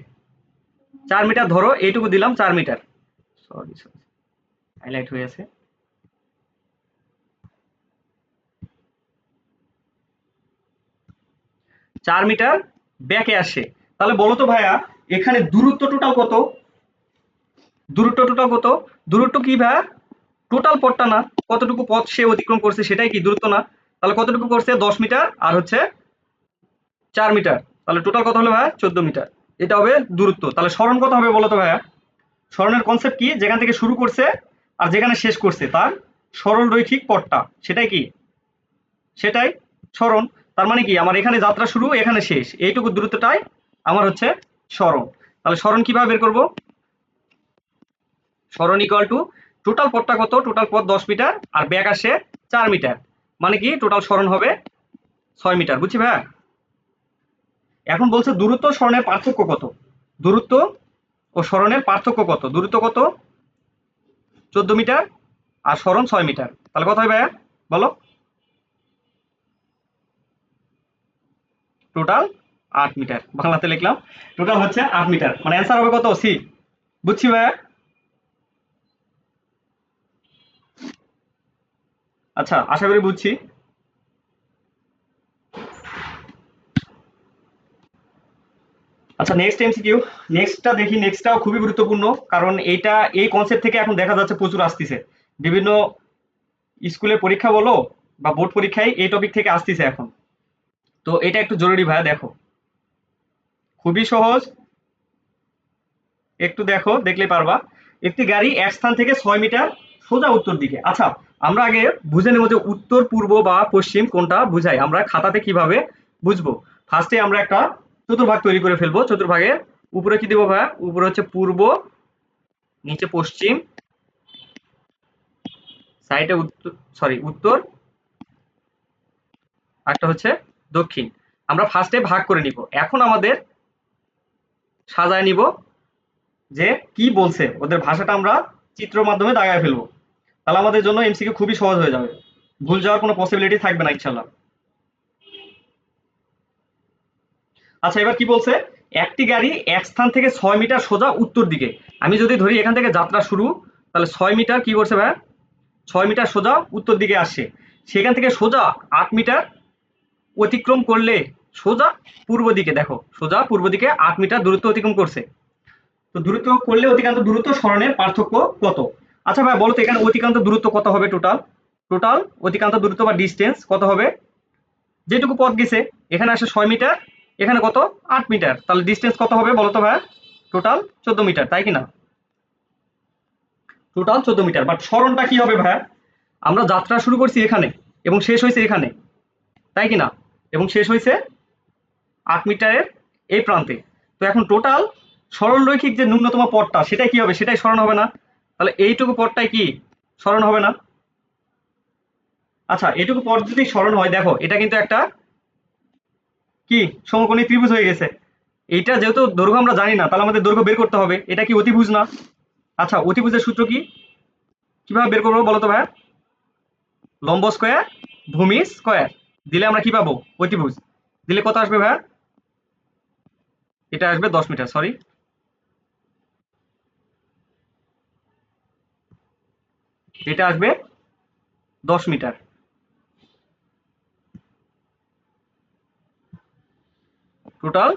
4 মিটার ধরো, এইটুকু দিলাম 4 মিটার। সরি সরি, হাইলাইট হয়ে আছে। 4 মিটার ব্যাকে আসে। তাহলে বলো তো ভাইয়া, এখানে দূরত্ব টোটাল কত? দূরত্ব টোটাল কত? দূরত্ব কি ভাইয়া? টোটাল পথটা না, কতটুকু পথ সে অতিক্রম করছে সেটাই কি দূরত্ব না? তাহলে কতটুকু করছে, 10 মিটার আর হচ্ছে 4 মিটার। তাহলে টোটাল কত হলো ভাইয়া 14 মিটার। এটা হবে দূরত্ব। তাহলে সরণ কত হবে বলো তো ভাইয়া? সরণের কনসেপ্ট কি? যেখান থেকে শুরু করছে আর যেখানে শেষ করছে তার সরল রৈখিক পথটা, সেটাই কি? সেটাই সরণ। তার মানে কি আমার এখানে যাত্রা শুরু এখানে শেষ, এইটুকু দূরত্বটাই আমার হচ্ছে সরণ। তাহলে সরণ কিভাবে বের করব? সরণ ইকুয়াল টু টোটাল পথটা কত? টোটাল পথ 10 মিটার আর ব্যাক আসে 4 মিটার, মানে কি টোটাল সরণ হবে 6 মিটার। বুঝছি ভাইয়া? এখন বলছে দূরত্ব সরণের পার্থক্য কত? দূরত্ব ও সরণের পার্থক্য কত? দূরত্ব কত? 14 মিটার আর সরণ 6 মিটার। তাহলে কত হয় ভাইয়া বলো? Total 8 metre. বাংলাতে লিখলাম টোটাল হচ্ছে 8 মিটার, মানে অ্যান্সার হবে কত? সি। বুঝছি ভাইয়া? আচ্ছা, আশা করি বুঝছি। আচ্ছা, নেক্সট এমসিকিউ। নেক্সটটা দেখি। নেক্সটটাও খুবই গুরুত্বপূর্ণ, কারণ এইটা এই কনসেপ্ট থেকে এখন দেখা যাচ্ছে প্রচুর আসতেছে বিভিন্ন স্কুলে পরীক্ষা বলো বা বোর্ড পরীক্ষায় এই টপিক থেকে আসতেছে এখন। তো এটা একটু জরুরি ভাইয়া, দেখো খুবই সহজ, একটু দেখো দেখলেই পারবা। একটি গাড়ি এক স্থান থেকে 6 মিটার সোজা উত্তর দিকে। আচ্ছা, আমরা আগে বুঝে নেব যে উত্তর পূর্ব বা পশ্চিম কোনটা বুঝাই, আমরা খাতাতে কিভাবে বুঝবো। ফার্স্টে আমরা একটা চতুর্ভাগ তৈরি করে ফেলবো। চতুর্ভাগের উপরে কি দেবো ভাইয়া? উপরে হচ্ছে পূর্ব, নিচে পশ্চিম, সাইডে উত্তর, সরি উত্তর, একটা হচ্ছে দক্ষিণ। আমরা ফার্স্টে ভাগ করে নিব। এখন আমাদের সাজায় নিব যে কি বলছে, ওদের ভাষাটা আমরা চিত্র মাধ্যমে দাগায় ফেলবো। তাহলে আমাদের জন্য এমসিকিউ খুবই সহজ হয়ে যাবে, ভুল যাওয়ার কোনো পসিবিলিটি থাকবে না ইনশাল্লাহ। আচ্ছা, এবার কি বলছে? একটি গাড়ি এক স্থান থেকে 6 মিটার সোজা উত্তর দিকে। আমি যদি ধরি এখান থেকে যাত্রা শুরু, তাহলে 6 মিটার কি করছে ভাই? 6 মিটার সোজা উত্তর দিকে আসছে। সেখান থেকে সোজা 8 মিটার অতিক্রম করলে সোজা পূর্ব দিকে, দেখো সোজা পূর্ব দিকে 8 মিটার দূরত্ব অতিক্রম করছে। তো দূরত্ব করলে অতিক্রান্ত দূরত্ব সরণের পার্থক্য কত? আচ্ছা ভাই বলো তো এখানে অতিক্রান্ত দূরত্ব কত হবে? টোটাল টোটাল অতিক্রান্ত দূরত্ব বা ডিস্টেন্স কত হবে? যেটুকু পথ গেছে, এখানে আসে 6 মিটার, এখানে কত? 8 মিটার। তাহলে ডিস্টেন্স কত হবে বলো তো ভাই? টোটাল 14 মিটার, তাই কিনা? Total 14 metre. বাট সরণটা কি হবে ভাই? আমরা যাত্রা শুরু করছি এখানে এবং শেষ হয়েছে এখানে, তাই কিনা? এবং শেষ হয়েছে 8 মিটারের এই প্রান্তে। তো এখন টোটাল সরল রৈখিক যে ন্যূনতম পথটা, সেটাই কি হবে? সেটাই সরণ হবে না? তাহলে এইটুকু পথটাই কি সরণ হবে না? আচ্ছা, এইটুকু পথ যদি সরণ হয়, দেখো এটা কিন্তু একটা কি সমকোণী ত্রিভুজ হয়ে গেছে। এইটা যেহেতু দৈর্ঘ্য আমরা জানি না, তাহলে আমাদের দৈর্ঘ্য বের করতে হবে। এটা কি অতিভুজ না? আচ্ছা, অতিভুজের সূত্র কি? কিভাবে বের করবো বলো তো ভাইয়া? লম্ব স্কয়ার ভূমি স্কয়ার দিলে আমরা কি পাবো? অতিভুজ। দিলে কত আসবে ভাইয়া? এটা আসবে 10 মিটার। সরি, এটা আসবে 10 মিটার। Total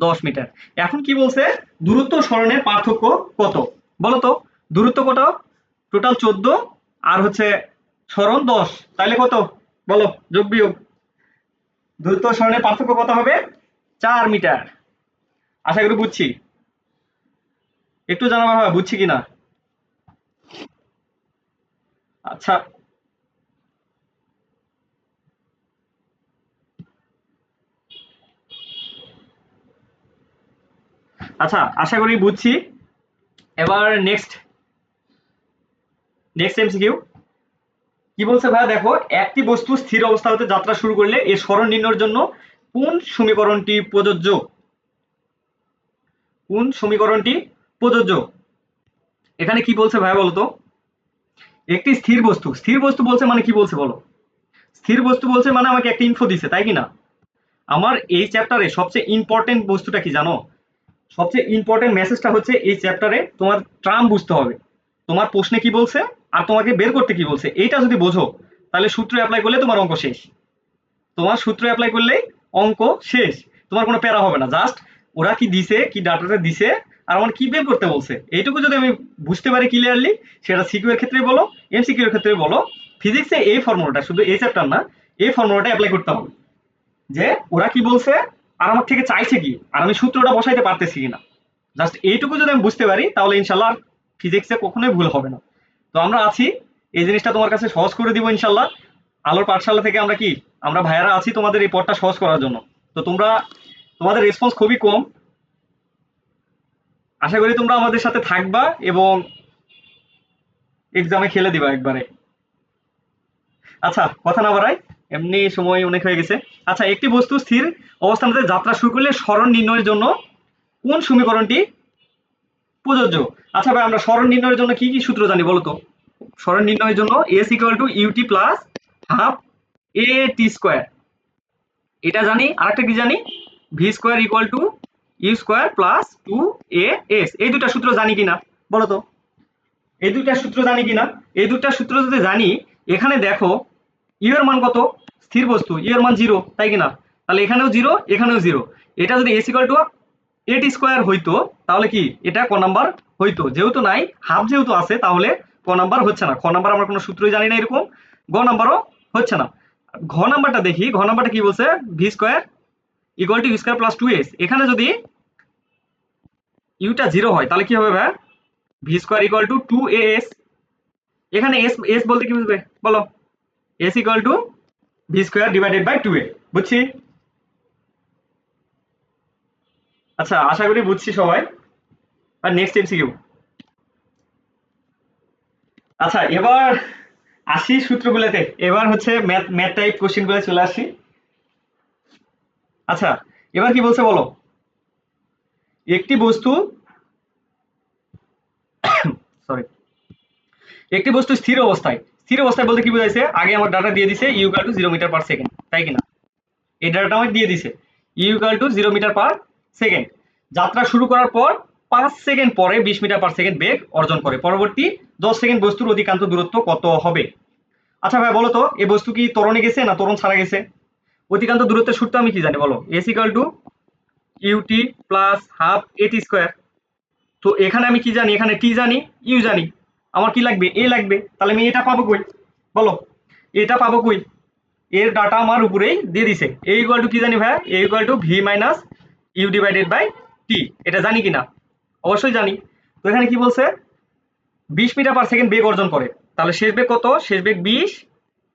10 metre. এখন কি বলছে? দূরত্ব সরণের পার্থক্য কত বলো তো? দূরত্ব কত? টোটাল 14 আর হচ্ছে সরণ 10, তাহলে কত বলো? যোগ বিয়োগ। দূরত্ব সরণের পার্থক্য কত হবে? 4 মিটার। আশা করি বুঝছি। একটু জানাবা ভাই বুঝছি কিনা। আচ্ছা, আচ্ছা আশা করি বুঝছি। এবার নেক্সট নেক্সট এমসিকিউ কি বলছে ভাই? দেখো, একটি বস্তু স্থির অবস্থা হতে যাত্রা শুরু করলে এর সরণ নির্ণয়ের জন্য কোন সমীকরণটি প্রযোজ্য? কোন সমীকরণটি প্রযোজ্য? এখানে কি বলছে ভাই বলতো? একটি স্থির বস্তু, স্থির বস্তু বলছে মানে কি বলছে বলো? স্থির বস্তু বলছে মানে আমাকে একটা ইনফো দিছে, তাই কি না? আমার এই চ্যাপ্টারে সবচেয়ে ইম্পর্টেন্ট বস্তুটা কি জানো? সবচেয়ে ইম্পর্টেন্ট মেসেজটা হচ্ছে এই চ্যাপ্টারে তোমার ট্রাম বুঝতে হবে। তোমার প্রশ্নে কি বলছে আর তোমাকে বের করতে কি বলছে, এইটা যদি বোঝো তাহলে সূত্র অ্যাপ্লাই করলে তোমার অঙ্ক শেষ। তোমার সূত্র অ্যাপ্লাই করলেই অঙ্ক শেষ। তোমার কোনো প্যারা হবে না। জাস্ট ওরা কি দিছে, কি ডাটাটা দিছে, আর আমার কি বের করতে বলছে, এইটুকু যদি আমি বুঝতে পারি ক্লিয়ারলি, সেটা সিকিউ এর ক্ষেত্রে বলো, এমসিকিউ এর ক্ষেত্রে বলো, ফিজিক্সে এই ফর্মুলাটা, শুধু এই চ্যাপ্টার না, এই ফর্মুলাটা অ্যাপ্লাই করতে হবে যে ওরা কি বলছে আর আমার থেকে চাইছে কি, আর আমি সূত্রটা বসাইতে পারতেছি কিনা। জাস্ট এইটুকু যদি আমি বুঝতে পারি তাহলে ইনশাল্লাহ ফিজিক্সে কখনোই ভুল হবে না। তো আমরা আছি, এই জিনিসটা তোমার কাছে সহজ করে দিব ইনশাল্লাহ। আলোর পাঠশালা থেকে আমরা কি, আমরা ভাইয়ারা আছি তোমাদের এই পথটা সহজ করার জন্য। তো তোমরা, তোমাদের রেসপন্স খুবই কম, আশা করি তোমরা আমাদের সাথে থাকবা এবং এক্সামে খেলে দিবা একবারে। আচ্ছা কথা না বাড়াই, এমনি সময় অনেক হয়ে গেছে। আচ্ছা, একটি বস্তু স্থির অবস্থানতে যাত্রা শুরু করলে সরণ নির্ণয়ের জন্য কোন সমীকরণটি প্রযোজ্য? আচ্ছা ভাই, আমরা সরণ নির্ণয়ের জন্য কি কি সূত্র জানি বলো তো? সরণ নির্ণয়ের জন্য S equal to UT plus half A T square, এটা জানি। আরেকটা কি জানি? V square equal to you square plus two A S. এই দুটা সূত্র জানি কিনা বলো তো? এই দুইটা সূত্র জানি কিনা? এই দুইটা সূত্র যদি জানি, এখানে দেখো ইউ এর মান কত? স্থির বস্তু, ইউ এর মান 0, তাই কিনা? তাহলে এখানেও 0, এখানেও 0। এটা যদি এস ইকুয়াল টু 8 স্কোয়ার হইতো তাহলে কি এটা ক নাম্বার হইতো? যেহেতু নাই, হাফ যেহেতু আছে, তাহলে ক নাম্বার হচ্ছে না। খ নাম্বার আমরা কোনো সূত্রই জানি না এরকম, গ নাম্বারও হচ্ছে না। ঘ নাম্বারটা দেখি, ঘ নাম্বারটা কি বলছে? V square equal to you square plus 2s। এখানে যদি ইউটা 0 হয় তাহলে কি হবে ভাই? V square equal to 2as। এখানে এস এস বলতে কি বুঝবে বলো? S equal to V square divided by 2a। বুঝছি? আচ্ছা, আশা করি বুঝছি সবাই। আর নেক্সট এমসিকিউ। আচ্ছা, এবার আসি সূত্রগুলোতে। এবার হচ্ছে ম্যাথ ম্যাথ টাইপ কোশ্চেন গুলো চলে আসি। আচ্ছা, এবার কি বলছে বলো? একটি বস্তু, সরি, একটি বস্তু স্থির অবস্থায়, স্থির অবস্থায় বলতে কি বোঝাইছে? আগে আমার ডাটা দিয়ে দিছে U equal to 0 metre per second, তাই কিনা? এই ডাটাটা আমাকে দিয়ে দিছে U equal to 0 metre per second. যাত্রা শুরু করার পর 5 সেকেন্ড পরে 20 মিটার পার সেকেন্ড বেগ অর্জন করে। পরবর্তী 10 সেকেন্ড বস্তুর অধিকাংশ দূরত্ব কত হবে? আচ্ছা ভাই বলো তো, এই বস্তু কি ত্বরণে গেছে না ত্বরণ ছাড়া গেছে? অধিকাংশ দূরত্বের সূত্র আমি কি জানি বলো? S equal to UT plus half A T square. তো এখানে আমি কি জানি? এখানে টি জানি, ইউ জানি। আমার কি লাগবে? এ লাগবে। তাহলে আমি এটা পাবো কই বলো? এটা পাবো কই? এর ডাটা আমার উপরেই দিয়ে দিছে। এ ইকুয়াল টু কি জানি ভাই? A equal to v minus u divided by t. এটা জানি কিনা? অবশ্যই জানি। তো এখানে কি বলছে? 20 মিটার পার সেকেন্ড বেগ অর্জন করে। তাহলে শেষ বেগ কত? শেষ বেগ 20।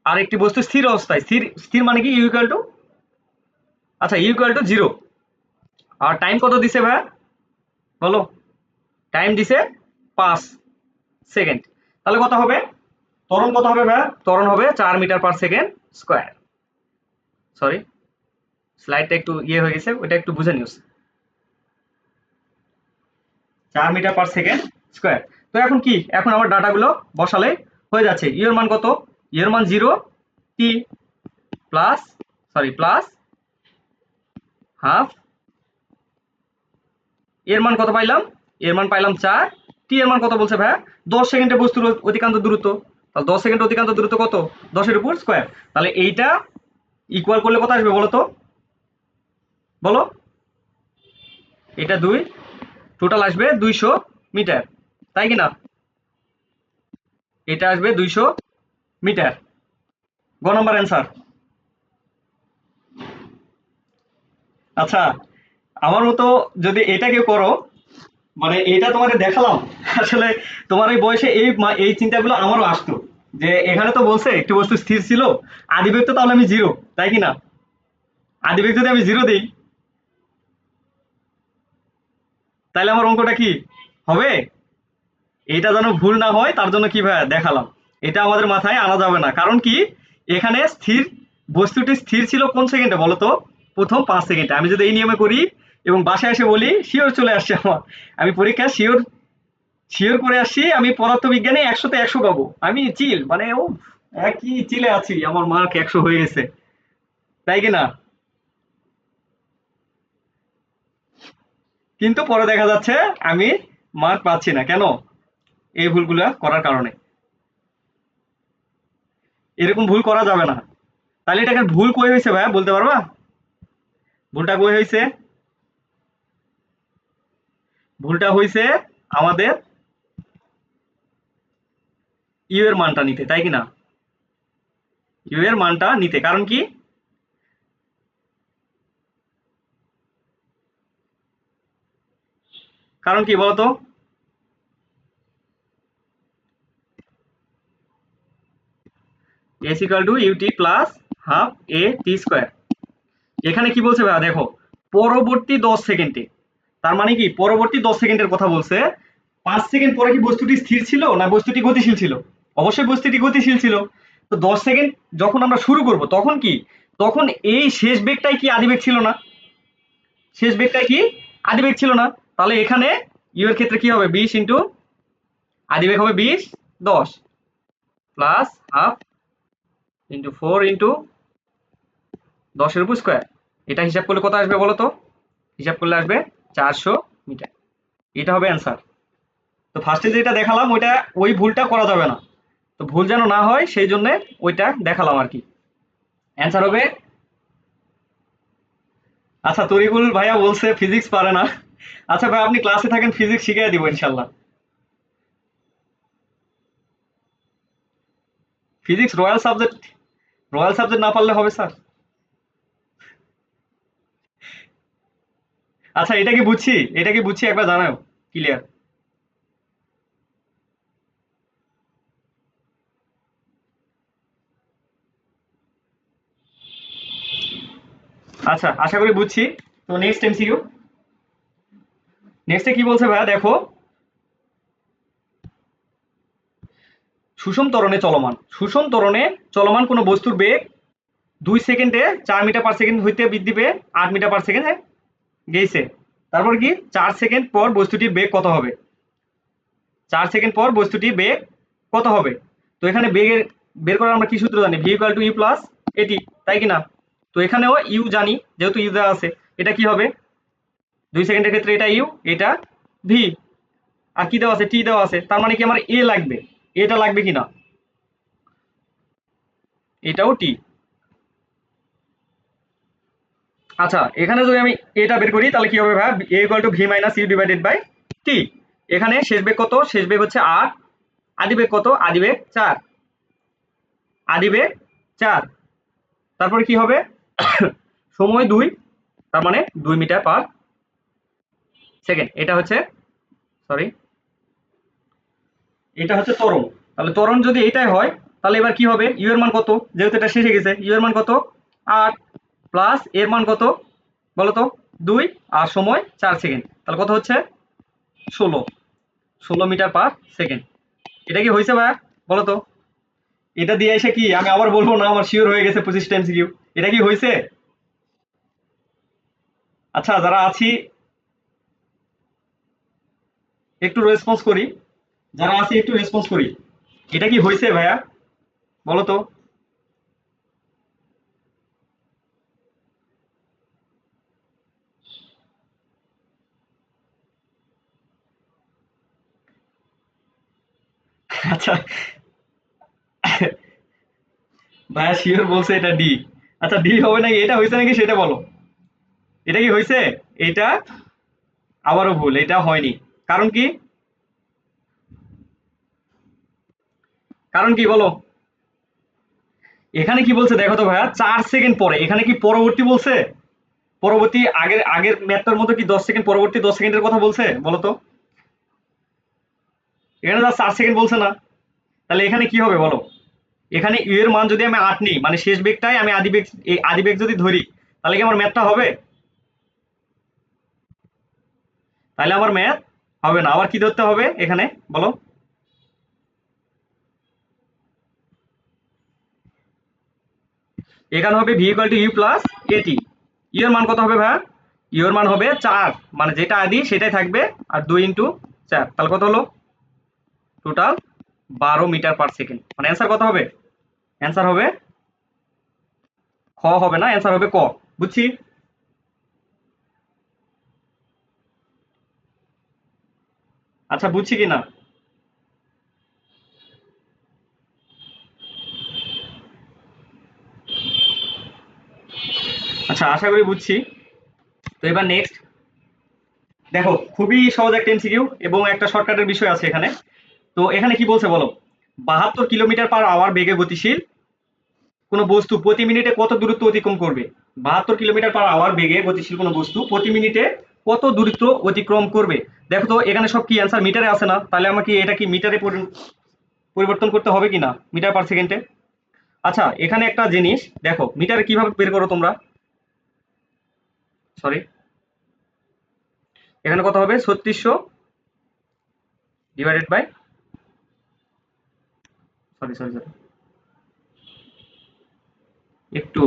আর একটি বস্তু স্থির অবস্থায়, স্থির স্থির মানে কি? ইউ ইকুয়াল টু, আচ্ছা ইউ ইকুয়াল টু 0। আর টাইম কত দিছে ভাই বলো? টাইম দিছে 5 সেকেন্ড। তাহলে কত হবে? ত্বরণ কত হবে ভাই? ত্বরণ হবে 4 metre per second square. Sorry, স্লাইডটা একটু ইয়ে হয়ে গেছে, ওইটা একটু বুঝে নিও। 4 মিটার পার সেকেন্ড স্কোয়ার। তো এখন কি, এখন আমার ডাটাগুলো বসালে হয়ে যাচ্ছে। ইউ এর মান কত? ইউ এর মান 0, টি প্লাস, সরি প্লাস হাফ, এর মান কত পাইলাম? এর মান পাইলাম 4। টি এর মান কত বলছে ভাইয়া? 10 সেকেন্ডে বস্তুর অধিকাংশ দূরত্ব। তাহলে 10 সেকেন্ড অধিকাংশ দূরত্ব কত? 10 এর উপর স্কোয়ার। তাহলে এইটা ইকুয়াল করলে কত আসবে বলো তো? বলো। এটা 2, টোটাল আসবে 200 মিটার, তাই কি না? এটা আসবে 200 মিটার। গ নাম্বার অ্যান্সার। আচ্ছা, আমার মতো যদি এটা কেউ করো, মানে এটা তোমাদের দেখালাম, আসলে তোমার এই বয়সে এই এই চিন্তাগুলো আমারও আসতো, যে এখানে তো বলছে একটি বস্তু স্থির ছিল, আদিবেগ তো তাহলে আমি 0, তাই কি না? আদিবেগ যদি আমি 0 দিই তাহলে আমার অঙ্কটা কি হবে? এটা যেন ভুল না হয় তার জন্য কি ভাই দেখালাম। এটা আমাদের মাথায় আনা যাবে না, কারণ কি এখানে স্থির, বস্তুটি স্থির ছিল কোন সেকেন্ডে বলো তো? প্রথম 5 সেকেন্ডে। আমি যদি এই নিয়মে করি এবং বাসায় এসে বলি, শিওর চলে আসছে আমার। আমি পরীক্ষা শিওর, শিওর করে আসছি, আমি পদার্থবিজ্ঞানে 100-তে 100 পাবো। আমি চিল, মানে ও একই চিলে আছি, আমার মার্ক 100 হয়ে গেছে, তাই কি না? কিন্তু পরে দেখা যাচ্ছে আমি মার্ক পাচ্ছি না, কেন? এই ভুলগুলা করার কারণে। এরকম ভুল করা যাবে না। তাহলে এটাকে ভুল কই হয়েছে ভাইয়া বলতে পারবা? ভুলটা কই হয়েছে? ভুলটা হয়েছে আমাদের ইউ এর মানটা নিতে, তাই কি না? ইউ এর মানটা নিতে, কারণ কি কারণ কি বলতো? S equal to UT plus half A T square. এখানে কি বলছে ভাইয়া দেখো, পরবর্তী 10 সেকেন্ডে, তার মানে কি পরবর্তী 10 সেকেন্ডের কথা বলছে। 5 সেকেন্ড পরে কি বস্তুটি স্থির ছিল না বস্তুটি গতিশীল ছিল? অবশ্যই বস্তুটি গতিশীল ছিল। তো 10 সেকেন্ড যখন আমরা শুরু করব তখন কি, তখন এই শেষ বেগটাই কি আদিবেগ ছিল না? শেষ বেগটাই কি আদিবেগ ছিল না? তাহলে এখানে ইউ এর ক্ষেত্রে কি হবে, 20 ইন্টু আদিবেগ হবে 20 10 প্লাস হাফ ইন্টু 4 ইন্টু 10 এর উপর স্কোয়ার। এটা হিসাব করলে কত আসবে বলো তো? হিসাব করলে আসবে 400 মিটার। এটা হবে অ্যান্সার। তো ফার্স্টে যেটা দেখালাম ওইটা, ওই ভুলটা করা যাবে না। তো ভুল যেন না হয় সেই জন্য ওইটা দেখালাম আর কি। অ্যান্সার হবে, আচ্ছা তরিকুল ভাইয়া বলছে ফিজিক্স পারে না। আচ্ছা ভাই আপনি ক্লাসে থাকেন, ফিজিক্স শিখিয়ে দিব ইনশাল্লাহ। Physics royal subject, royal subject না পারলে হবে স্যার? আচ্ছা এটা কি বুঝছি, এটা কি বুঝছি একবার জানাও ক্লিয়ার। আচ্ছা আশা করি বুঝছি। তো নেক্সট এমসিকিউ, নেক্সটে কি বলছে ভাইয়া দেখো, সুষম ত্বরণে চলমান, সুষম ত্বরণে চলমান কোনো বস্তুর বেগ 2 সেকেন্ডে 4 মিটার পার সেকেন্ড হইতে বৃদ্ধি পেয়ে 8 মিটার পার সেকেন্ডে গেছে। তারপর কি 4 সেকেন্ড পর বস্তুটির বেগ কত হবে? 4 সেকেন্ড পর বস্তুটির বেগ কত হবে? তো এখানে বেগের বের করার আমরা কি সূত্র জানি, V equal to you plus A T, তাই কি না? তো এখানেও ইউ জানি, যেহেতু ইউ দেওয়া আছে, এটা কি হবে 2 সেকেন্ডের ক্ষেত্রে, এটা ইউ, এটা ভি, আর কি দেওয়া আছে, টি দেওয়া আছে। তার মানে কি আমার এ লাগবে, এটা লাগবে কি না, এটাও টি। আচ্ছা এখানে যদি আমি এটা বের করি তাহলে কি হবে ভাই, a equal to v minus u divided by t. এখানে শেষ বেগ কত, শেষ বেগ হচ্ছে 8, আদি বেগ কত, আদি বেগ 4, আদি বেগ 4। তারপরে কি হবে সময় 2, তার মানে 2 মিটার পার সেকেন্ড। এটা হচ্ছে, সরি, এটা হচ্ছে ত্বরণ। তাহলে ত্বরণ যদি এটাই হয় তাহলে এবার কি হবে, ইউ এর মান কত, যেহেতু এটা শেষে গেছে, ইউ এর মান কত 8 প্লাস এর মান কত বলো তো 2, আর সময় 4 সেকেন্ড, তাহলে কত হচ্ছে 16, 16 মিটার পার সেকেন্ড। এটা কি হয়েছে ভাইয়া বলো তো? এটা দিয়ে এসে কি আমি আবার বলবো না আমার শিওর হয়ে গেছে 25 টাইমস কিউ, এটা কি হয়েছে? আচ্ছা যারা আছি একটু রেসপন্স করি, যারা আছি একটু রেসপন্স করি, এটা কি হয়েছে ভাইয়া বলো তো? আচ্ছা ভাইয়া শিওর বলছে এটা ডি। আচ্ছা ডি হবে নাকি, এটা হয়েছে নাকি সেটা বলো, এটা কি হয়েছে? এটা আবারও ভুল, এটা হয়নি। কারণ কি, কারণ কি বলো? এখানে কি বলছে দেখো তো ভাইয়া, 4 সেকেন্ড পরে, এখানে কি পরবর্তী বলছে? পরবর্তী আগের আগের ম্যাথটার মধ্যে কি 10 সেকেন্ড পরবর্তী 10 সেকেন্ডের কথা বলছে বলো তো? এখানে যা 4 সেকেন্ড বলছে না, তাহলে এখানে কি হবে বলো? এখানে ইউ এর মান যদি আমি 8 নিই, মানে শেষ বেগটাই আমি আদি বেগ, এই আদি বেগ যদি ধরি, তাহলে কি আমার ম্যাথটা হবে? তাহলে আমার ম্যাথ হবে না। আবার কি ধরতে হবে এখানে বলো? এখানে হবে V equal to you plus A T. U এর মান কত হবে ভাইয়া? ইউ এর মান হবে 4, মানে যেটা আদি সেটাই থাকবে, আর 2 ইন্টু 4, তাহলে কত হলো টোটাল 12 মিটার পার সেকেন্ড। মানে অ্যান্সার কত হবে? অ্যান্সার হবে খ, হবে না, অ্যান্সার হবে ক। বুঝছি? আচ্ছা বুঝছি কি না? আচ্ছা আশা করি বুঝছি। তো এবার নেক্সট দেখো, খুবই সহজ একটা এমসিকিউ এবং একটা শর্টকাটের বিষয় আছে এখানে। তো এখানে কি বলছে বলো, 72 কিলোমিটার পার আওয়ার বেগে গতিশীল কোনো বস্তু প্রতি মিনিটে কত দূরত্ব অতিক্রম করবে? 72 কিলোমিটার পার আওয়ার বেগে গতিশীল কোনো বস্তু প্রতি মিনিটে কত দূরত্ব অতিক্রম করবে? দেখো তো এখানে সব কি অ্যান্সার মিটারে আসে না, তাহলে আমাকে এটা কি মিটারে পরিবর্তন করতে হবে কিনা, মিটার পার সেকেন্ডে। আচ্ছা এখানে একটা জিনিস দেখো, মিটারে কিভাবে বের করো তোমরা, সরি এখানে কত হবে 3600 divided by, sorry sorry sorry একটু,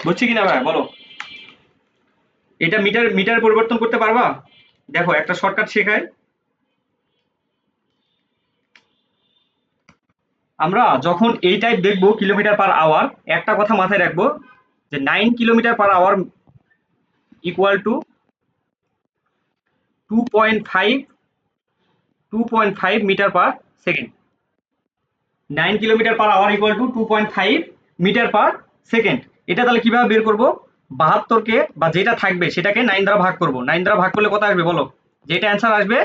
বুঝছি কিনা ভাই বলো, এটা মিটার পরিবর্তন করতে পারবা? দেখো একটা শর্টকাট শেখাই, আমরা যখন এই টাইপ দেখবো কিলোমিটার পার আওয়ার, একটা কথা মাথায় রাখবো যে 9 kilometre per hour equal to 2.5 2.5 metre per second. 9 kilometre per hour equal to 2.5 metre per second. এটা তাহলে কিভাবে বের করবো, 72কে বা যেটা থাকবে সেটাকে 9 দ্বারা ভাগ করব, 9 দ্বারা ভাগ করলে কত আসবে বলো, যেটা অ্যান্সার আসবে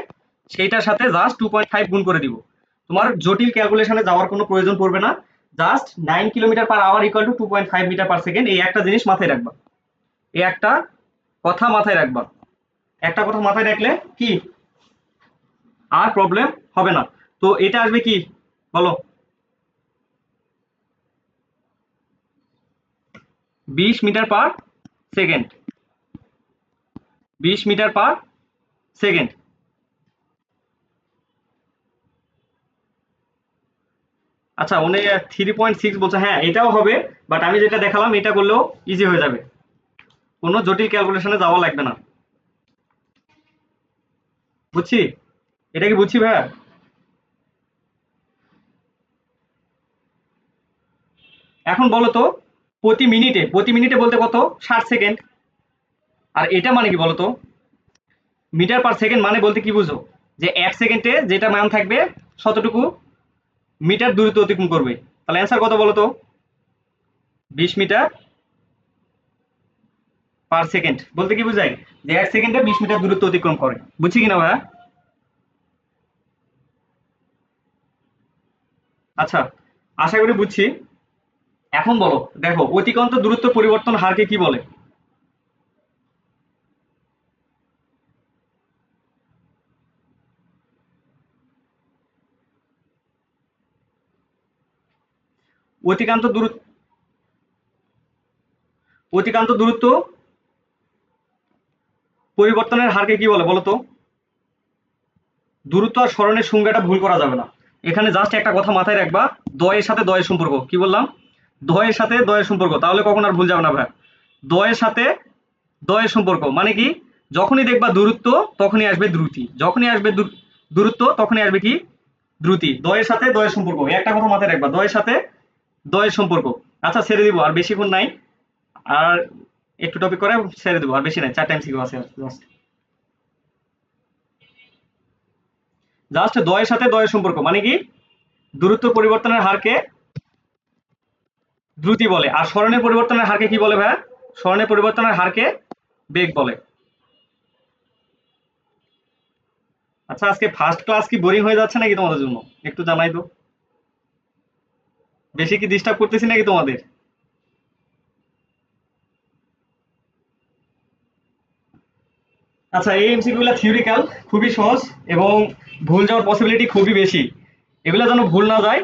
সেইটার সাথে জাস্ট 2.5 গুণ করে দিব। তোমার জটিল ক্যালকুলেশনে যাওয়ার কোনো প্রয়োজন পড়বে না, just 9 kilometre per hour equal to 2.5 metre per second, এই একটা জিনিস মাথায় রাখবা, এই একটা কথা মাথায় রাখবা, একটা কথা মাথায় রাখলে কি আর প্রবলেম হবে না। তো এটা আসবে কি বলো, 20 metre per second, 20 metre per second. আচ্ছা উনি 3.6 বলছে, হ্যাঁ এটাও হবে, বাট আমি যেটা দেখালাম এটা করলেও ইজি হয়ে যাবে, কোনো জটিল ক্যালকুলেশনে যাওয়া লাগবে না। বুঝছি, এটা কি বুঝছি ভাইয়া? এখন বলো তো, প্রতি মিনিটে বলতে কত, 60 সেকেন্ড। আর এটা মানে কি বলো তো, মিটার পার সেকেন্ড মানে বলতে কি বুঝো, যে 1 সেকেন্ডে যেটা মান থাকবে শতটুকু মিটার দূরত্ব অতিক্রম করবে। তাহলে অ্যান্সার কত বলো তো, 20 মিটার পার সেকেন্ড বলতে কি বোঝায়, যে 1 সেকেন্ডে 20 মিটার দূরত্ব অতিক্রম করে। বুঝছি কিনা ভাইয়া? আচ্ছা আশা করি বুঝছি। এখন বলো, দেখো অতিক্রান্ত দূরত্ব পরিবর্তন হারকে কি বলে? অতিক্রান্ত দূরত্ব, অতিক্রান্ত দূরত্ব পরিবর্তনের হারকে কি বলে বলো তো? দূরত্ব আর সরণের সংজ্ঞাটা ভুল করা যাবে না। এখানে জাস্ট একটা কথা মাথায় রাখবা, দয়ের সাথে দয়ের সম্পর্ক, কি বললাম, দয়ের সাথে দয়ের সম্পর্ক, তাহলে কখন আর ভুল যাবে না ভাই। দয়ের সাথে দয়ের সম্পর্ক মানে কি, যখনই দেখবা দূরত্ব তখনই আসবে দ্রুতি, যখনই আসবে দূরত্ব তখনই আসবে কি, দ্রুতি। দয়ের সাথে দয়ের সম্পর্ক, এই একটা কথা মাথায় রাখবা, দয়ের সাথে দয়ের সম্পর্ক। আচ্ছা ছেড়ে দিব, আর বেশিক্ষণ নাই, আর একটু টপিক করে ছেড়ে দেবো, আর বেশি নাই, 4 টাইম সিকিউ আছে জাস্ট। জাস্ট দয়ের সাথে দয়ের সম্পর্ক মানে কি, দূরত্ব পরিবর্তনের হারকে দ্রুতি বলে, আর সরণের পরিবর্তনের হারকে কি বলে ভাইয়া, সরণের পরিবর্তনের হারকে বেগ বলে। আচ্ছা আজকে ফার্স্ট ক্লাস কি বোরিং হয়ে যাচ্ছে নাকি তোমাদের জন্য, একটু জানাই তো, বেশি কি ডিস্টার্ব করতেছি নাকি তোমাদের? আচ্ছা এই এমসিকিউ গুলা থিওরিক্যাল, খুবই সহজ, এবং ভুল যাওয়ার পসিবিলিটি খুবই বেশি, এগুলা যেন ভুল না যায়